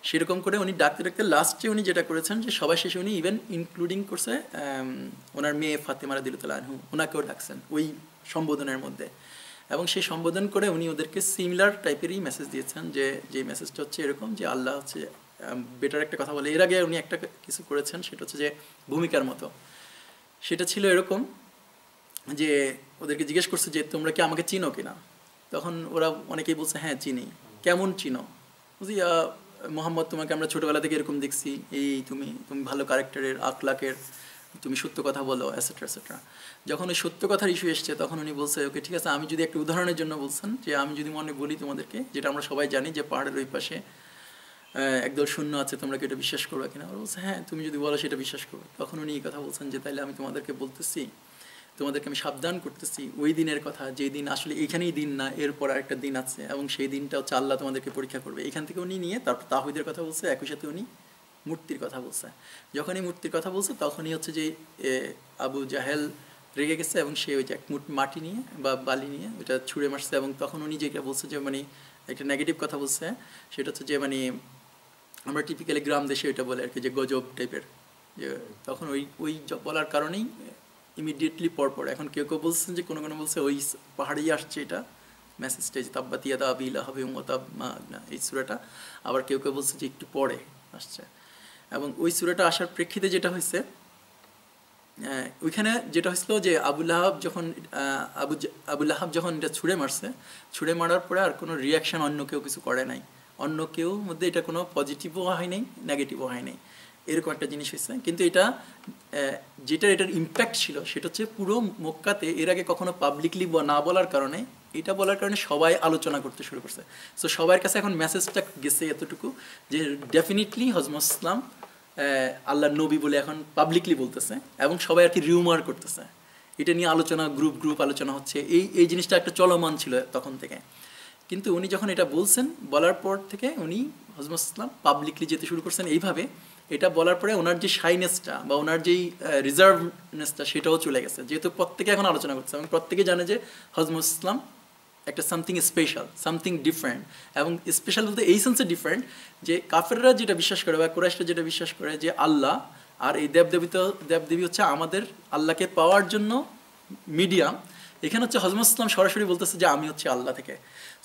Speaker 1: সেরকম করে উনি ডাকতে ডাকতে লাস্টে উনি যেটা করেছেন যে সবাই শেষে উনি ইভেন ইনক্লুডিং করছে ওনার মেয়ে ফাতেমা রাদিয়াল্লাহু আনহা, ওনাকেও ডাকছেন ওই সম্বোধনের মধ্যে। এবং সেই সম্বোধন করে উনি ওদেরকে সিমিলার টাইপেরই মেসেজ দিয়েছেন, যে মেসেজটা হচ্ছে এরকম যে আল্লাহ হচ্ছে বেটার একটা কথা বলে। এর আগে উনি একটা কিছু করেছেন, সেটা হচ্ছে যে ভূমিকার মতো, সেটা ছিল এরকম যে ওদেরকে জিজ্ঞেস করছে যে তোমরা কি আমাকে চিনো কিনা, তখন ওরা অনেকেই বলছে হ্যাঁ চিনি। কেমন চিনো? বুঝি মোহাম্মদ, তোমাকে আমরা ছোটোবেলা থেকে এরকম দেখছি, তুমি ভালো ক্যারেক্টারের, আখলাকের, তুমি সত্য কথা বলো, এটসেট্রা এটসেট্রা। যখন ওই সত্য কথার ইস্যু এসছে তখন উনি বলছে ওকে ঠিক আছে, আমি যদি একটা উদাহরণের জন্য বলছেন যে আমি যদি মনে বলি তোমাদেরকে, যেটা আমরা সবাই জানি যে পাহাড়ের ওই পাশে একদল শূন্য আছে, তোমরা কি এটা বিশ্বাস করবে কিনা? ওরা বলছে হ্যাঁ, তুমি যদি বলো সেটা বিশ্বাস করবো। তখন উনি এই কথা বলছেন যে তাইলে আমি তোমাদেরকে বলতেছি, তোমাদেরকে আমি সাবধান করতেছি ওই দিনের কথা, যেই দিন আসলে এইখানেই দিন না, এরপর আরেকটা দিন আছে, এবং সেই দিনটা হচ্ছে আল্লাহ তোমাদেরকে পরীক্ষা করবে। এখান থেকে উনি নিয়ে তারপর তাওহীদের কথা বলছে, একই সাথে উনি মূর্তির কথা বলছে। যখনই মূর্তির কথা বলছে তখনই হচ্ছে যে আবু জাহেল রেগে গেছে এবং সে ওই যে এক মুঠ মাটি নিয়ে বা বালি নিয়ে ওইটা ছুঁড়ে মারছে। এবং তখন উনি যেটা বলছে যে মানে একটা নেগেটিভ কথা বলছে, সেটা হচ্ছে যে মানে আমরা টিপিক্যালি গ্রাম দেশে ওইটা বলে আর কি, যে গজব টাইপের, যে তখন ওই ওই বলার কারণেই ইমিডিয়েটলি পরপর এখন কেউ কেউ বলছেন যে কোনো কোনো বলছে ওই পাহাড়েই আসছে এটা মেসেজটা, যে তাব্বাতিয়া দা আবিলা হবে তাব না এই সূরাটা। আবার কেউ কেউ বলছে যে একটু পরে আসছে। এবং ওই সূরাটা আসার প্রেক্ষিতে যেটা হয়েছে, ওইখানে যেটা হয়েছিল যে আবুল আহাব যখন আবুল আহাব যখন এটা ছুঁড়ে মারছে, ছুঁড়ে মারার পরে আর কোনো রিয়াকশান অন্য কেউ কিছু করে নাই, অন্য কেউ মধ্যে এটা কোনো পজিটিভও হয় নাই, নেগেটিভও হয় নাই, এরকম একটা জিনিস হয়েছে। কিন্তু এটা যেটা এটার ইম্প্যাক্ট ছিল সেটা হচ্ছে পুরো মক্কাতে এর আগে কখনো পাবলিকলি না বলার কারণে, এটা বলার কারণে সবাই আলোচনা করতে শুরু করছে। সো সবার কাছে এখন মেসেজটা গেছে এতটুকু যে ডেফিনেটলি হজরত ইসলাম আল্লাহর নবী বলে এখন পাবলিকলি বলতেছে, এবং সবাই আর কি রিউমার করতেছে, এটা নিয়ে আলোচনা গ্রুপ আলোচনা হচ্ছে। এই জিনিসটা একটা চলমান ছিল তখন থেকে। কিন্তু উনি যখন এটা বলছেন, বলার পর থেকে উনি হজরত ইসলাম পাবলিকলি যেতে শুরু করছেন এইভাবে। এটা বলার পরে ওনার যে শাইনেসটা বা ওনার যেই রিজার্ভনেসটা সেটাও চলে গেছে, যেহেতু প্রত্যেকে এখন আলোচনা করছে এবং প্রত্যেকে জানে যে হজরত ইসলাম একটা সামথিং স্পেশাল, সামথিং ডিফারেন্ট। এবং স্পেশাল বলতে এই সেন্সে ডিফারেন্ট যে কাফেররা যেটা বিশ্বাস করে বা কুরাইশরা যেটা বিশ্বাস করে যে আল্লাহ আর এই দেবদেবী হচ্ছে আমাদের আল্লাহকে পাওয়ার জন্য মিডিয়াম, এখানে হচ্ছে হজরত ইসলাম সরাসরি বলতেছে যে আমি হচ্ছে আল্লাহ থেকে।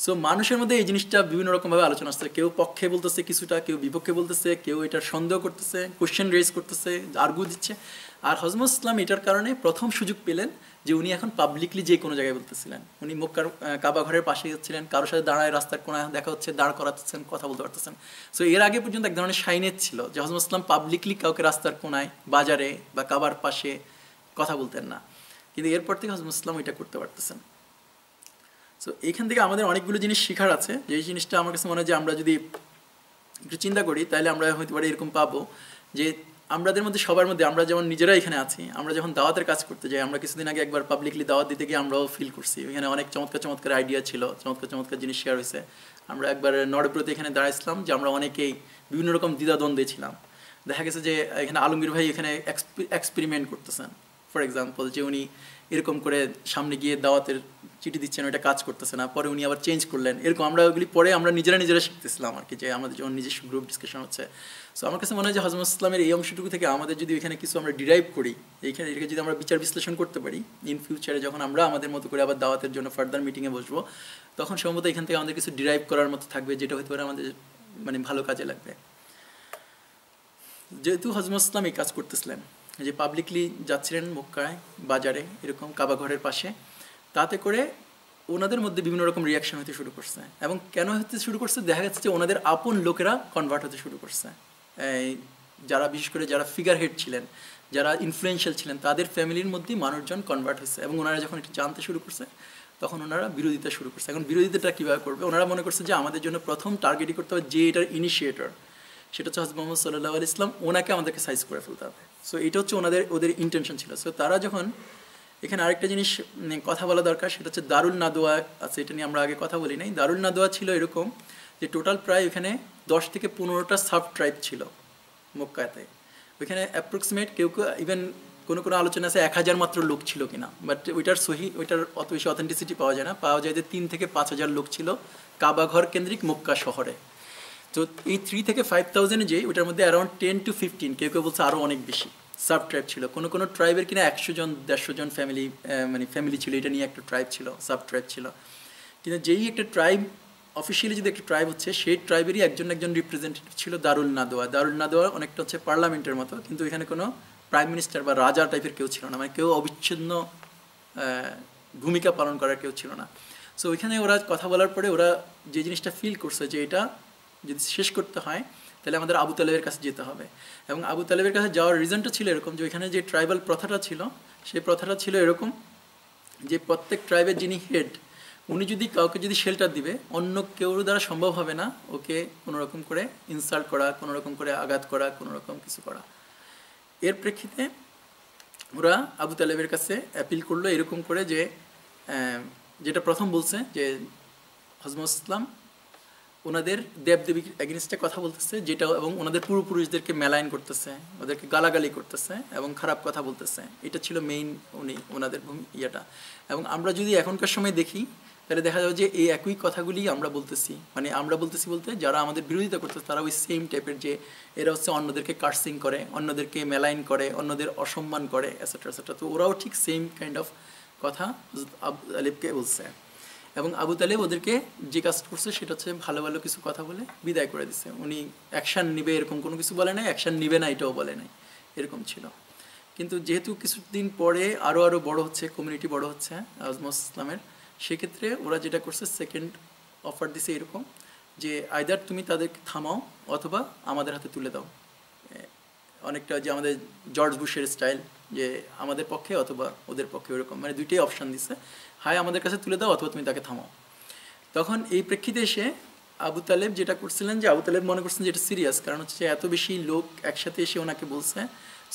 Speaker 1: সো মানুষের মধ্যে এই জিনিসটা বিভিন্ন রকমভাবে আলোচনা আসছে, কেউ পক্ষে বলতেছে কিছুটা, কেউ বিপক্ষে বলতেছে, কেউ এটার সন্দেহ করতেছে, কোশ্চেন রেজ করতেছে, আর্গু দিচ্ছে। আর হজরত ইসলাম এটার কারণে প্রথম সুযোগ পেলেন যে উনি এখন পাবলিকলি যে কোনো জায়গায় বলতেছিলেন। উনি মক্কার কাবা ঘরের পাশেই হচ্ছিলেন, কারোর সাথে দাঁড়ায় রাস্তার কোনায় দেখা হচ্ছে, দাঁড় করাচ্ছেন, কথা বলতে পারতেছেন। সো এর আগে পর্যন্ত এক ধরনের শাইনেজ ছিল যে হজরত ইসলাম পাবলিকলি কাউকে রাস্তার কোনায়, বাজারে বা কাবার পাশে কথা বলতেন না। কিন্তু এরপর থেকে হজরত ইসলাম এটা করতে পারতেছেন। সো এইখান থেকে আমাদের অনেকগুলো জিনিস শেখার আছে, যে এই জিনিসটা আমার কাছে মনে হয় যে আমরা যদি একটু চিন্তা করি তাহলে আমরা হয়তো পারে এরকম পাবো যে আমাদের মধ্যে সবার মধ্যে আমরা যেমন নিজেরা এখানে আছি, আমরা যখন দাওয়াতের কাজ করতে যাই, আমরা কিছুদিন আগে একবার পাবলিকলি দাওয়াত দিতে গিয়ে আমরাও ফিল করছি এখানে অনেক চমৎকার আইডিয়া ছিল, চমৎকার জিনিস শেয়ার হয়েছে। আমরা একবার নরব্রতে এখানে দাঁড়াইছিলাম যে আমরা অনেকেই বিভিন্ন রকম দ্বিধাদ্বন্দ্বে ছিলাম। দেখা গেছে যে এখানে আলমগীর ভাই এখানে এক্সপেরিমেন্ট করতেছেন, ফর এক্সাম্পল যে উনি এরকম করে সামনে গিয়ে দাওয়াতের চিঠি দিচ্ছেন, ওইটা কাজ করতেছে না, পরে উনি আবার চেঞ্জ করলেন, এরকম আমরা ওইগুলি পরে আমরা নিজেরা শিখতেছিলাম আর কি, যে আমাদের যখন নিজস্ব গ্রুপ ডিসকাশন হচ্ছে। সো আমার কাছে মনে হয় যে হজরত ইসলামের এই অংশটুকু থেকে আমাদের যদি এখানে কিছু আমরা ডিরাইভ করি, এইখানে এটাকে যদি আমরা বিচার বিশ্লেষণ করতে পারি, ইন ফিউচারে যখন আমরা আমাদের মতো করে আবার দাওয়াতের জন্য ফার্দার মিটিংয়ে বসবো, তখন সম্ভবত এখান থেকে আমাদের কিছু ডিরাইভ করার মতো থাকবে, যেটা হয়তো পারে আমাদের মানে ভালো কাজে লাগবে। যেহেতু হজরত ইসলাম এই কাজ করতেছিলেন, যে পাবলিকলি যাচ্ছিলেন মক্কায় বাজারে এরকম কাবা ঘরের পাশে, তাতে করে ওনাদের মধ্যে বিভিন্ন রকম রিয়াকশন হতে শুরু করছে। এবং কেন হতে শুরু করছে, দেখা যাচ্ছে যে ওনাদের আপন লোকেরা কনভার্ট হতে শুরু করছে। যারা বিশেষ করে যারা ফিগার হেড ছিলেন, যারা ইনফ্লুয়েন্সিয়াল ছিলেন, তাদের ফ্যামিলির মধ্যেই মানুষজন কনভার্ট হয়েছে। এবং ওনারা যখন এটি জানতে শুরু করছে তখন ওনারা বিরোধিতা শুরু করছে। এখন বিরোধিতাটা কীভাবে করবে, ওনারা মনে করছে যে আমাদের জন্য প্রথম টার্গেটই করতে হবে যে এটার ইনিশিয়েটর, সেটা হচ্ছে হজরত মুহাম্মদ সাল্লাল্লাহু আলাইহি ওয়াসাল্লাম, ওনাকে আমাদেরকে সাইজ করে ফেলতে হবে। সো এটা হচ্ছে ওদের ইন্টেনশন ছিল। সো তারা যখন এখানে আরেকটা জিনিস কথা বলা দরকার, সেটা হচ্ছে দারুল নাদোয়া আছে, এটা নিয়ে আমরা আগে কথা বলি নাই। দারুল নাদোয়া ছিল এরকম যে টোটাল প্রায় এখানে 10 থেকে 15টা সাব ট্রাইব ছিল মক্কাতে। ওইখানে অ্যাপ্রক্সিমেট কেউ ইভেন কোনো আলোচনা আছে 1000 মাত্র লোক ছিল কিনা, বাট ওইটার অত বেশি অথেন্টিসিটি পাওয়া যায় না। পাওয়া যায় যে 3 থেকে 5000 লোক ছিল কাবাঘর কেন্দ্রিক মক্কা শহরে। তো এই 3 থেকে 5000 যে ওইটার মধ্যে অ্যারাউন্ড 10 to 15, কেউ বলছে আরও অনেক বেশি সাব ট্রাইব ছিল। কোনো ট্রাইবের কিনা 100 জন 150 জন ফ্যামিলি ছিল, এটা নিয়ে একটা ট্রাইব ছিল, সাব ট্রাইব ছিল। কিন্তু যেই একটা ট্রাইব অফিসিয়ালি যদি একটা ট্রাইব হচ্ছে, সেই ট্রাইবেরই একজন রিপ্রেজেন্টেটিভ ছিল দারুল নাদোয়া অনেকটা হচ্ছে পার্লামেন্টের মতো, কিন্তু এখানে কোনো প্রাইম মিনিস্টার বা রাজা টাইপের কেউ ছিল না, মানে কেউ অবিচ্ছিন্ন ভূমিকা পালন করার কেউ ছিল না। সো ওইখানে ওরা কথা বলার পরে ওরা যে জিনিসটা ফিল করছে যে এটা যদি শেষ করতে হয় তাহলে আমাদের আবু তালেবের কাছে যেতে হবে। এবং আবু তালেবের কাছে যাওয়ার রিজনটা ছিল এরকম যে ওইখানে যে ট্রাইবাল প্রথাটা ছিল, সেই প্রথাটা ছিল এরকম যে প্রত্যেক ট্রাইবের যিনি হেড, উনি যদি কাউকে যদি শেল্টার দিবে, অন্য কেউ দ্বারা সম্ভব হবে না ওকে কোনো রকম করে ইনসাল্ট করা, কোনো রকম করে আঘাত করা, কোনো রকম কিছু করা। এর প্রেক্ষিতে ওরা আবু তালেবের কাছে অ্যাপিল করলো এরকম করে যে যেটা প্রথম বলছে যে হযরত ইসলাম ওনাদের দেবদেবীর এগেনস্টে কথা বলতেছে, যেটা এবং ওনাদের পূর্বপুরুষদেরকে মেলাইন করতেছে, ওদেরকে গালাগালি করতেছে এবং খারাপ কথা বলতেছে। এটা ছিল মেইন ওনাদের ইয়েটা। এবং আমরা যদি এখনকার সময় দেখি তাহলে দেখা যাবে যে এই একই কথাগুলি আমরা বলতেছি, মানে আমরা বলতেছি বলতে যারা আমাদের বিরোধিতা করতেছে তারা ওই সেম টাইপের, যে এরা হচ্ছে অন্যদেরকে কার্সিং করে, অন্যদেরকে মেলাইন করে, অন্যদের অসম্মান করে, এটসেট্রা এটসেট্রা। তো ওরাও ঠিক সেম কাইন্ড অফ কথা আবু তালেবকে বলছে। এবং আবু তালেব ওদেরকে যে কাজ করছে সেটা হচ্ছে ভালো ভালো কিছু কথা বলে বিদায় করে দিছে। উনি অ্যাকশান নিবে এরকম কোনো কিছু বলে নাই, অ্যাকশান নিবে না এটাও বলে নাই, এরকম ছিল। কিন্তু যেহেতু কিছুদিন পরে আরও বড় হচ্ছে, কমিউনিটি বড় হচ্ছে হযরত ইসলামের, সেক্ষেত্রে ওরা যেটা করছে সেকেন্ড অফার দিছে এরকম যে আইদার তুমি তাদেরকে থামাও অথবা আমাদের হাতে তুলে দাও। অনেকটা যে আমাদের জর্জ বুশের স্টাইল, যে আমাদের পক্ষে অথবা ওদের পক্ষে, ওরকম মানে দুইটাই অপশান দিচ্ছে, হয় আমাদের কাছে তুলে দাও অথবা তুমি তাকে থামাও। তখন এই প্রেক্ষিতে এসে আবু তালেব যেটা করছিলেন, যে আবু তালেব মনে করছেন যে এটা সিরিয়াস, কারণ হচ্ছে এত বেশি লোক একসাথে এসে ওনাকে বলছে।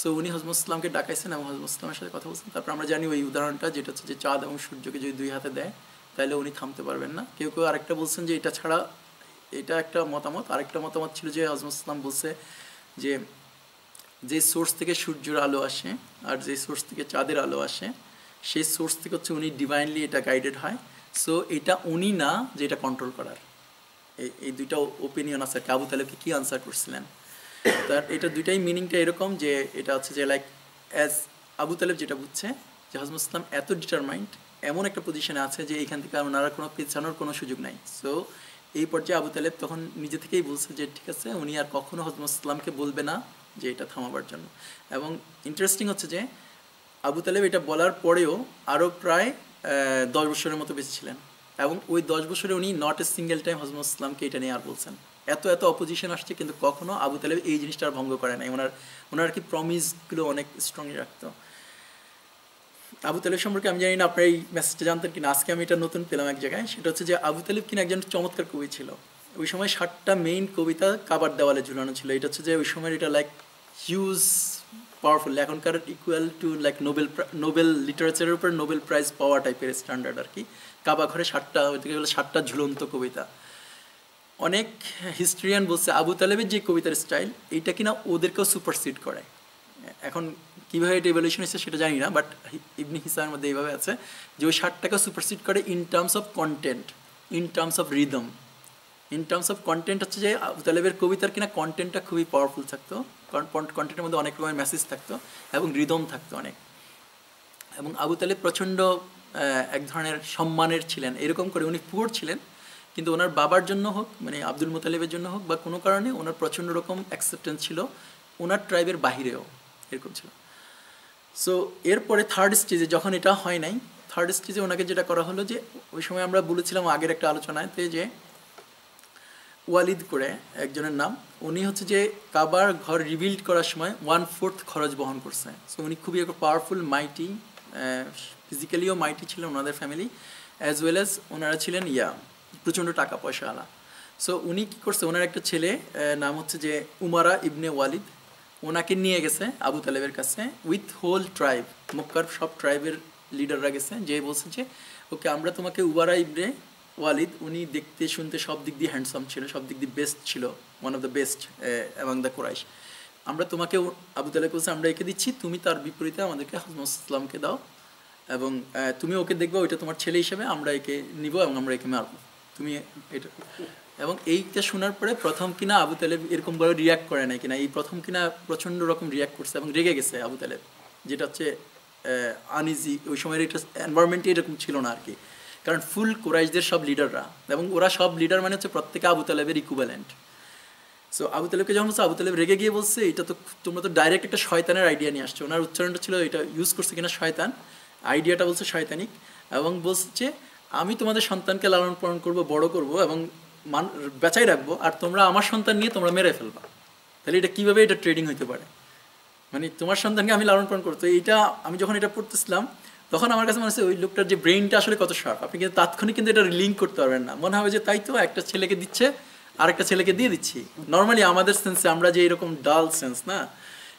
Speaker 1: সো উনি হযরত ইসলামকে ডাকাইছেন এবং হযরত ইসলামের সাথে কথা বলছেন। তারপর আমরা জানি ওই উদাহরণটা, যেটা হচ্ছে যে চাঁদ এবং সূর্যকে যদি দুই হাতে দেয় তাহলে উনি থামতে পারবেন না। কেউ কেউ আরেকটা বলছেন যে এটা ছাড়া, এটা একটা মতামত। আরেকটা মতামত ছিল যে হযরত ইসলাম বলছে যে সোর্স থেকে সূর্যের আলো আসে আর যে সোর্স থেকে চাঁদের আলো আসে, সেই সোর্স থেকে হচ্ছে উনি ডিভাইনলি এটা গাইডেড হয়। সো এটা উনি না যে এটা কন্ট্রোল করার। এই দুইটা ওপিনিয়ন আছে। আবু তালেবকে কী আনসার করছিলেন তার, এটা দুইটাই মিনিংটা এরকম যে এটা হচ্ছে যে লাইক অ্যাজ আবু তালেব যেটা বুঝছে যে হযরত ইসলাম এত ডিটারমাইন্ড, এমন একটা পজিশনে আছে যে এইখান থেকে ওনারা কোনো পেছানোর কোনো সুযোগ নাই। সো এই পর্যায়ে আবু তালেব তখন নিজে থেকেই বলছে যে ঠিক আছে, উনি আর কখনো হযরত ইসলামকে বলবে না যে এটা থামাবার জন্য। এবং ইন্টারেস্টিং হচ্ছে যে আবু তালেব এটা বলার পরেও আরও প্রায় 10 বছরের মতো বেঁচে ছিলেন, এবং ওই 10 বছরে উনি নট এ সিঙ্গেল টাইম হযরত ইসলামকে এটা নিয়ে আর বলছেন। এত অপোজিশন আসছে কিন্তু কখনো আবু তালেব এই জিনিসটা আর ভঙ্গ করে নাই। ওনার কি প্রমিসগুলো অনেক স্ট্রংলি রাখতো। আবু তালেব সম্পর্কে আমি জানি না আপনার এই মেসেজটা জানতেন কিনা, আজকে আমি এটা নতুন পেলাম এক জায়গায়। সেটা হচ্ছে যে আবু তালেব কিনা একজন চমৎকার কবি ছিল। ওই সময় 7টা মেইন কবিতা কাবার দেওয়ালে ঝুলানো ছিল। এটা হচ্ছে যে ওই সময় এটা লাইক হিউজ পাওয়ারফুল, এখনকার ইকুয়াল টু লাইক নোবেল লিটারেচারের উপর নোবেল প্রাইজ পাওয়া টাইপের স্ট্যান্ডার্ড আর কি। কাবা ঘরে 7টা ঝুলন্ত কবিতা। অনেক হিস্ট্রিয়ান বলছে আবু তালেবের যে কবিতার স্টাইল, এইটা কিনা ওদেরকেও সুপারসিড করে। এখন কীভাবে এটা ইভ্যালুয়েশন এসেছে সেটা জানি না, বাট ইবনে হিসামের মধ্যে এইভাবে আছে যে ওই 7টাকে সুপারসিড করে in terms of content, in terms of rhythm. In terms of content হচ্ছে যে আবু তালেবের কবিতার কিনা কন্টেন্টটা খুবই পাওয়ারফুল থাকতো, কারণ কন্টেন্টের মধ্যে অনেক রকমের মেসেজ থাকতো এবং রিদম থাকতো অনেক। এবং আবু তালেব প্রচণ্ড এক ধরনের সম্মানের ছিলেন, এরকম করে উনি পুয়ার ছিলেন, কিন্তু ওনার বাবার জন্য হোক, মানে আব্দুল মুতালিবের জন্য হোক বা কোনো কারণে ওনার প্রচণ্ড রকম অ্যাকসেপ্টেন্স ছিল ওনার ট্রাইবের বাহিরেও, এরকম ছিল। সো এরপরে থার্ড স্টেজে যখন এটা হয় নাই, থার্ড স্টেজে ওনাকে যেটা করা হলো যে ওই সময় আমরা বলেছিলাম আগের একটা আলোচনায় যে ওয়ালিদ করে একজনের নাম, উনি হচ্ছে যে কাবার ঘর রিবিল্ড করার সময় 1/4 খরচ বহন করছে। সো উনি খুবই একটা পাওয়ারফুল মাইটি, ফিজিক্যালিও মাইটি ছিলেন ওনাদের ফ্যামিলি, অ্যাজ ওয়েল অ্যাজ ওনারা ছিলেন প্রচণ্ড টাকা পয়সাওয়ালা। সো উনি কী করছে, ওনার একটা ছেলে নাম হচ্ছে যে উমারা ইবনে ওয়ালিদ, ওনাকে নিয়ে গেছে আবু তালেবের কাছে উইথ হোল ট্রাইব, মক্কার সব ট্রাইবের লিডাররা গেছে, যে বলছে যে ওকে আমরা তোমাকে উমারা ইবনে ওয়ালিদ, উনি দেখতে শুনতে সব দিক দিয়ে হ্যান্ডসাম ছিল, সব দিক দিয়ে বেস্ট ছিল, one of the best among the Quraish, আমরা তোমাকে আবু তালেব বলছে আমরা একে দিচ্ছি, তুমি তার বিপরীতে আমাদেরকে হযরত ইসলামকে দাও এবং তুমি ওকে দেখবে, ওইটা তোমার ছেলে হিসেবে আমরা একে নিব এবং আমরা একে মারব, তুমি এটা। এবং এইটা শোনার পরে প্রথম কিনা আবু তালেব এরকমভাবে রিয়াক্ট করে নাই কিনা, এই প্রথম কিনা প্রচণ্ড রকম রিয়াক্ট করছে এবং রেগে গেছে আবু তালেব, যেটা হচ্ছে আনইজি। ওই সময়ের এটা এনভায়রনমেন্টই এরকম ছিল না আর কি, কারণ ফুল কুরাইশদের সব লিডাররা, এবং ওরা সব লিডার মানে হচ্ছে প্রত্যেকে আবু তালেবের ইকুইভ্যালেন্ট। সো আবু তালেবকে যখন বলছে, আবু তালেব রেগে গিয়ে বলছে এটা তো তোমরা তো ডাইরেক্ট একটা শয়তানের আইডিয়া নিয়ে আসছো। ওনার উচ্চারণটা ছিল, এটা ইউজ করছে কিনা শয়তান, আইডিয়াটা বলছে শয়তানিক, এবং বলছে আমি তোমাদের সন্তানকে লালন পালন করবো, বড় করবো এবং বেচাই রাখবো, আর তোমরা আমার সন্তান নিয়ে তোমরা মেরে ফেলবা। তাহলে এটা কীভাবে এটা ট্রেডিং হইতে পারে, মানে তোমার সন্তানকে আমি লালন পালন করতো। এইটা আমি যখন এটা পড়তেছিলাম তখন আমার কাছে মনে হচ্ছে ওই লোকটার যে ব্রেইনটা আসলে কত শার্প, আপনি কিন্তু তাৎক্ষণিক কিন্তু এটা লিঙ্ক করতে পারবেন না, মনে হবে যে তাই তো একটা ছেলেকে দিচ্ছে আরেকটা ছেলেকে দিয়ে দিচ্ছি। নর্মালি আমাদের সেন্সে আমরা যে এরকম ডাল সেন্স না,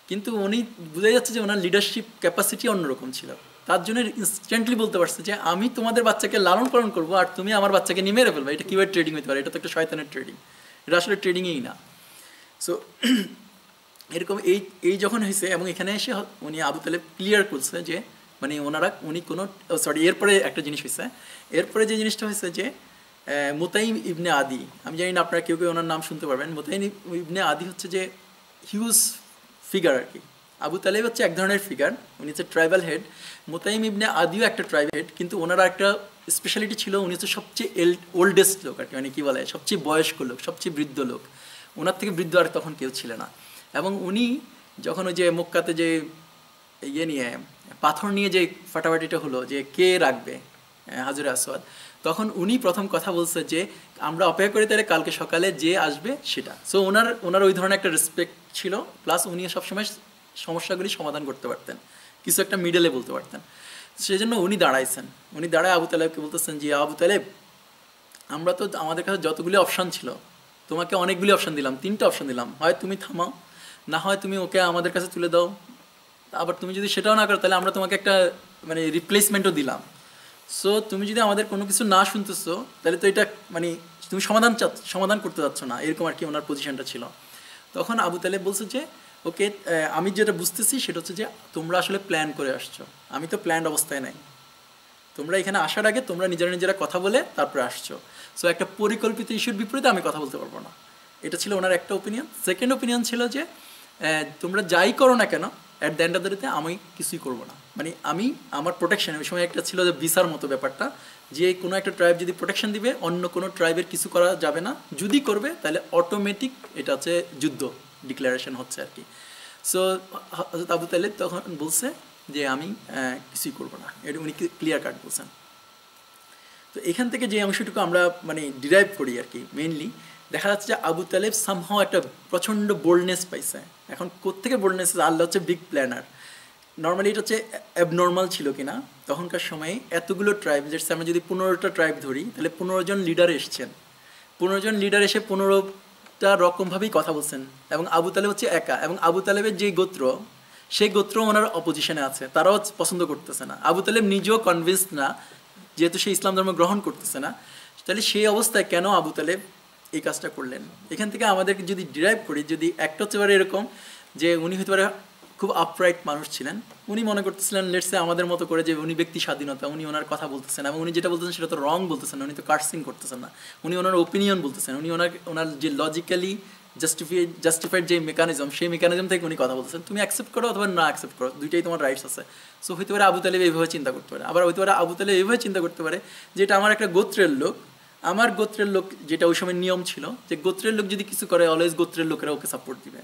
Speaker 1: কিন্তু উনি বোঝা যাচ্ছে যে ওনার লিডারশিপ ক্যাপাসিটি অন্যরকম ছিল। তার জন্য ইনস্ট্যান্টলি বলতে পারছে যে আমি তোমাদের বাচ্চাকে লালন পালন করবো আর তুমি আমার বাচ্চাকে নিয়ে মেরে ফেলবে। এটা কীভাবে ট্রেডিং হতে পারে? এটা তো একটা শয়তানের ট্রেডিং, এটা আসলে ট্রেডিংই না। সো এরকম এই এই যখন হয়েছে এবং এখানে এসে উনি আবু তালেব ক্লিয়ার করছে যে মানে উনি কোনো সরি, এরপরে একটা জিনিস হয়েছে, এরপরে যে জিনিসটা হয়েছে যে মুতাইম ইবনে আদি, আমি জানি না আপনারা কেউ কেউ ওনার নাম শুনতে পারবেন। মুতাইম ইবনে আদি হচ্ছে যে হিউজ ফিগার আর কি। আবু তালেব হচ্ছে এক ধরনের ফিগার, উনি হচ্ছে ট্রাইবাল হেড। মুতাইম ইবনে আদিও একটা ট্রাইবাল হেড, কিন্তু ওনার একটা স্পেশালিটি ছিল, উনি হচ্ছে সবচেয়ে ওল্ডেস্ট লোক আর কি, মানে কী বলে সবচেয়ে বয়স্ক লোক, সবচেয়ে বৃদ্ধ লোক। ওনার থেকে বৃদ্ধ আর তখন কেউ ছিল না। এবং উনি যখন ওই যে মক্কাতে যে ইয়ে নিয়ে পাথর নিয়ে যে ফাটাফাটিটা হলো যে কে রাখবে হাজরে আসওয়াদ, তখন উনি প্রথম কথা বলছে যে আমরা অপেক্ষা করি তাহলে কালকে সকালে যে আসবে সেটা। সো ওনার ওই ধরনের একটা রেসপেক্ট ছিল, প্লাস উনি সবসময় সমস্যাগুলি সমাধান করতে পারতেন, কিছু একটা মিডলে বলতে পারতেন। সেই জন্য উনি দাঁড়াইছেন, উনি দাঁড়ায় আবু তালেবকে বলতেছেন যে আবু তালেব, আমরা তো আমাদের কাছে যতগুলি অপশান ছিল, তোমাকে অনেকগুলি অপশান দিলাম, 3টা অপশান দিলাম, হয় তুমি থামাও, না হয় তুমি ওকে আমাদের কাছে তুলে দাও, আবার তুমি যদি সেটাও না করো তাহলে আমরা তোমাকে একটা মানে রিপ্লেসমেন্টও দিলাম। সো তুমি যদি আমাদের কোনো কিছু না শুনতেছো তাহলে তো এটা মানে তুমি সমাধান করতে যাচ্ছ না, এরকম আর কি ওনার পজিশনটা ছিল। তখন আবু তালেব বলছে যে ওকে, আমি যেটা বুঝতেছি সেটা হচ্ছে যে তোমরা আসলে প্ল্যান করে আসছো, আমি তো প্ল্যান্ড অবস্থায় নাই, তোমরা এখানে আসার আগে তোমরা নিজেরা কথা বলে তারপরে আসছো। সো একটা পরিকল্পিত ইস্যুর বিপরীতে আমি কথা বলতে পারবো না। এটা ছিল ওনার একটা ওপিনিয়ন। সেকেন্ড ওপিনিয়ন ছিল যে তোমরা যাই করো না কেন, at the end of the ডেতে আমি কিছুই করবো না, মানে আমি আমার প্রোটেকশন। ওই সময় একটা ছিল যে ভিসার মতো ব্যাপারটা, যে কোনো একটা ট্রাইব যদি প্রোটেকশন দিবে অন্য কোনো ট্রাইবের কিছু করা যাবে না, যদি করবে তাহলে অটোমেটিক এটা হচ্ছে যুদ্ধ ডিক্লারেশন হচ্ছে আর কি। সো হযরত আবু তালেব তখন বলছে যে আমি কিছুই করবো না, এটা উনি ক্লিয়ার কাট বলছেন। তো এখান থেকে যে অংশটুকু আমরা মানে ডিরাইভ করি আর কি, মেইনলি দেখা যাচ্ছে যে আবু তালেব সামহাও একটা প্রচণ্ড বোল্ডনেস পাইছে। এখন কোত্থেকে বোল্ডনেস? আল্লাহ হচ্ছে বিগ প্ল্যানার। নর্মালি এটা হচ্ছে অ্যাবনর্মাল ছিল কিনা তখনকার সময়ে, এতগুলো ট্রাইব, যেটা আমরা যদি 15টা ট্রাইব ধরি তাহলে 15 জন লিডার এসছেন, 15 জন লিডার এসে 15টা রকমভাবেই কথা বলছেন, এবং আবু তালেব হচ্ছে একা। এবং আবু তালেবের যে গোত্র, সেই গোত্র ওনার অপোজিশনে আছে, তারাও পছন্দ করতেছে না। আবু তালেব নিজেও কনভিন্সড না, যেহেতু সে ইসলাম ধর্ম গ্রহণ করতেছে না, তাহলে সেই অবস্থায় কেন আবু তালেব এই কাজটা করলেন? এখান থেকে আমাদেরকে যদি ডিরাইভ করি, যদি একটা হচ্ছে পারে এরকম যে উনি হতে পারে খুব আপরাইট মানুষ ছিলেন, উনি মনে করতেছিলেন লেটসে আমাদের মতো করে যে উনি ব্যক্তি স্বাধীনতা, উনি ওনার কথা বলতেছেন এবং উনি যেটা বলতেছেন সেটা তো রং বলতেছেন না, উনি তো কার্সিং করতেছেন না, উনি ওনার ওপিনিয়ন বলতেছেন, উনি ওনার যে লজিক্যালি জাস্টিফাইড যে মেকানিজম, সেই মেকানিজম থেকে উনি কথা বলতেছেন। তুমি অ্যাকসেপ্ট করো অথবা না অ্যাকসেপ্ট করো, দুইটাই তোমার রাইটস আছে। সো হইতে পারে আবু তালেব এইভাবে চিন্তা করতে পারে, আবার হইতে পারে আবু তালেব এইভাবে চিন্তা করতে পারে যে এটা আমার একটা গোত্রের লোক, আমার গোত্রের লোক, যেটা ওই সময় নিয়ম ছিল যে গোত্রের লোক যদি কিছু করে অলওয়েজ গোত্রের লোকেরা ওকে সাপোর্ট দিবে।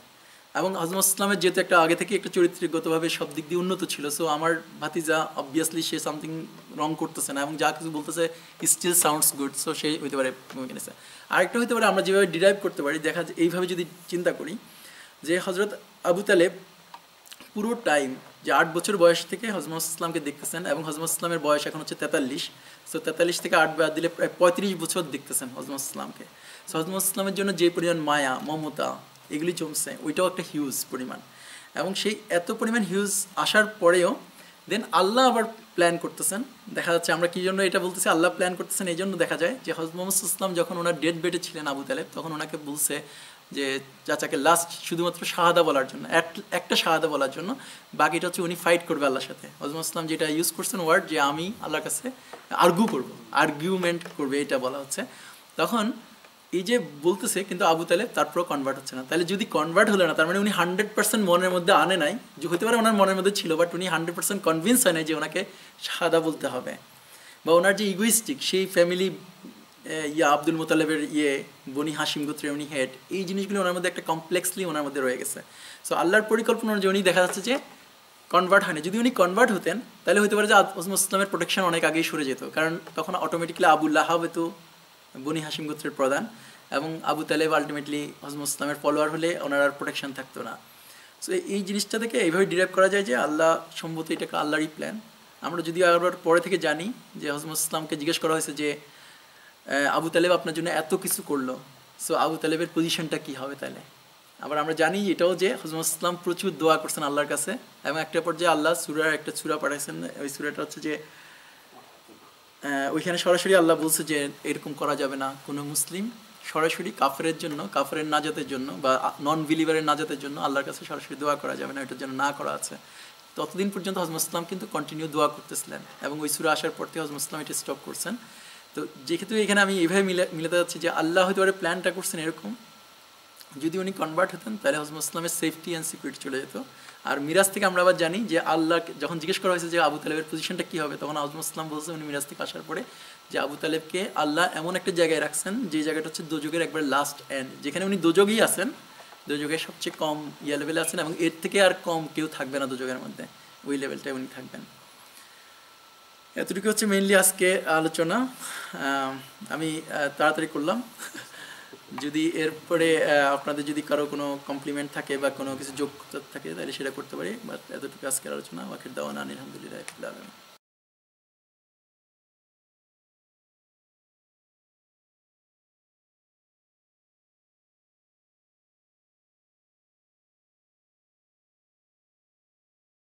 Speaker 1: এবং হযরত ইসলামের যেহেতু একটা আগে থেকে একটা চরিত্রগতভাবে সব দিক দিয়ে উন্নত ছিল, সো আমার ভাতিজা অবভিয়াসলি সে সামথিং রং করতেছে না এবং যা কিছু বলতেছে স্টিল সাউন্ডস গুড, সো সেই হইতে পারে ভূমিকা। আরেকটা হইতে পারে আমরা যেভাবে ডিরাইভ করতে পারি, দেখা যায় এইভাবে যদি চিন্তা করি যে হযরত আবু তালেব পুরো টাইম যে 8 বছর বয়স থেকে হযরত ইসলামকে দেখতেছেন, এবং হযরত ইসলামের বয়স এখন হচ্ছে 43, সো 43 থেকে 8 বাদ দিলে প্রায় 35 বছর দেখতেছেন হযরত ইসলামকে। সো হযরত ইসলামের জন্য যে পরিমাণ মায়া মমতা এগুলি জমছে, ওইটাও একটা হিউজ পরিমাণ। এবং সেই এত পরিমাণ হিউজ আসার পরেও দেন আল্লাহ আবার প্ল্যান করতেছেন। দেখা যাচ্ছে আমরা কী জন্য এটা বলতেছি আল্লাহ প্ল্যান করতেছেন, এই জন্য দেখা যায় যে হযরত মুহাম্মদ ইসলাম যখন ওনার ডেড বেডে ছিলেন আবু তালেব, তখন ওনাকে বলছে যে চাচাকে লাস্ট শুধুমাত্র শাহাদা বলার জন্য, একটা শাহাদা বলার জন্য, বাকিটা হচ্ছে উনি ফাইট করবে আল্লাহর সাথে। হযরত ইসলাম যেটা ইউজ করছেন ওয়ার্ড, যে আমি আল্লাহর কাছে আর্গুমেন্ট করবে, এটা বলা হচ্ছে। তখন এই যে বলতেছে, কিন্তু আবু তালেব তারপরও কনভার্ট হচ্ছে না। তাহলে যদি কনভার্ট হলো না, তার মানে উনি 100% মনের মধ্যে আনে নাই, যে হতে পারে ওনার মনের মধ্যে ছিল, বাট উনি 100% কনভিন্স হয় নাই যে ওনাকে শাহাদা বলতে হবে। বা ওনার যে ইগোইস্টিক, সেই ফ্যামিলি আব্দুল মুতালেবের বনি হাশিম গোত্রের উনি হেড, এই জিনিসগুলো ওনার মধ্যে একটা কমপ্লেক্সলি ওনার মধ্যে রয়ে গেছে। সো আল্লাহর পরিকল্পনা অনুযায়ী উনি দেখা যাচ্ছে যে কনভার্ট হয়নি। যদি উনি কনভার্ট হতেন তাহলে হতে পারে যে ইসলামের প্রোটেকশন অনেক আগেই সরে যেত, কারণ তখন অটোমেটিক্যালি আবুল্লাহ হতো বনি হাশিম গোত্রের প্রধান, এবং আবু তালেব আলটিমেটলি হযরত ইসলামের ফলোয়ার হলে ওনার আর প্রোটেকশন থাকতো না। সো এই জিনিসটা থেকে এইভাবে ডিরাইভ করা যায় যে আল্লাহ সম্ভবত এটাকে আল্লাহরই প্ল্যান। আমরা যদি আবার পরে থেকে জানি যে হযরত ইসলামকে জিজ্ঞেস করা হয়েছে যে আবু তালেব আপনার জন্য এত কিছু করলো, সো আবু তালেবের পজিশনটা কি হবে তাহলে। আবার আমরা জানি এটাও যে হযরত ইসলাম প্রচুর দোয়া করছেন আল্লাহর কাছে, এবং একটা পর্যায়ে আল্লাহ একটা সূরা পাঠাইছেন। ওই সূরাটা হচ্ছে যে ওইখানে সরাসরি আল্লাহ বলছে যে এরকম করা যাবে না, কোনো মুসলিম সরাসরি কাফেরের জন্য, কাফেরের নাজাতের জন্য বা নন বিলিভারের নাজাতের জন্য আল্লাহর কাছে সরাসরি দোয়া করা যাবে না, এটার জন্য না করা আছে। ততদিন পর্যন্ত হযরত ইসলাম কিন্তু কন্টিনিউ দোয়া করতেছিলেন, এবং ওই সূরা আসার পর থেকে হযরত ইসলাম এটা স্টপ করছেন। তো যেহেতু এখানে আমি এইভাবে মিলাতে যাচ্ছি যে আল্লাহ হয়তো প্ল্যানটা করছেন এরকম, যদি উনি কনভার্ট হতেন তাহলে হযরত ইসলামের সেফটি অ্যান্ড সিকিউরিটি চলে যেত। আর মিরাজ থেকে আমরা আবার জানি যে আল্লাহ যখন জিজ্ঞেস করা হয়েছে যে আবু তালেবের পজিশনটা কী হবে, তখন হযরত ইসলাম বলছে উনি মিরাজ থেকে আসার পরে যে আবু তালেবকে আল্লাহ এমন একটা জায়গায় রাখছেন যে জায়গাটা হচ্ছে দোজগের একবার লাস্ট এন্ড, যেখানে উনি দোজগেই আছেন, দোজগের সবচেয়ে কম লেভেলে আছেন, এবং এর থেকে আর কম কেউ থাকবে না দোজগের মধ্যে, ওই লেভেলটায় উনি থাকবেন। এতটুকু হচ্ছে মেইনলি আজকে আলোচনা। আমি তাড়াতাড়ি করলাম। যদি এরপরে আপনাদের যদি কারো কোনো কমপ্লিমেন্ট থাকে বা কোনো কিছু যোগ থাকে তাহলে সেটা করতে পারি, বাট এতটুকু আজকের আলোচনা। ওয়াকির দাওয়ানা আলহামদুলিল্লাহ।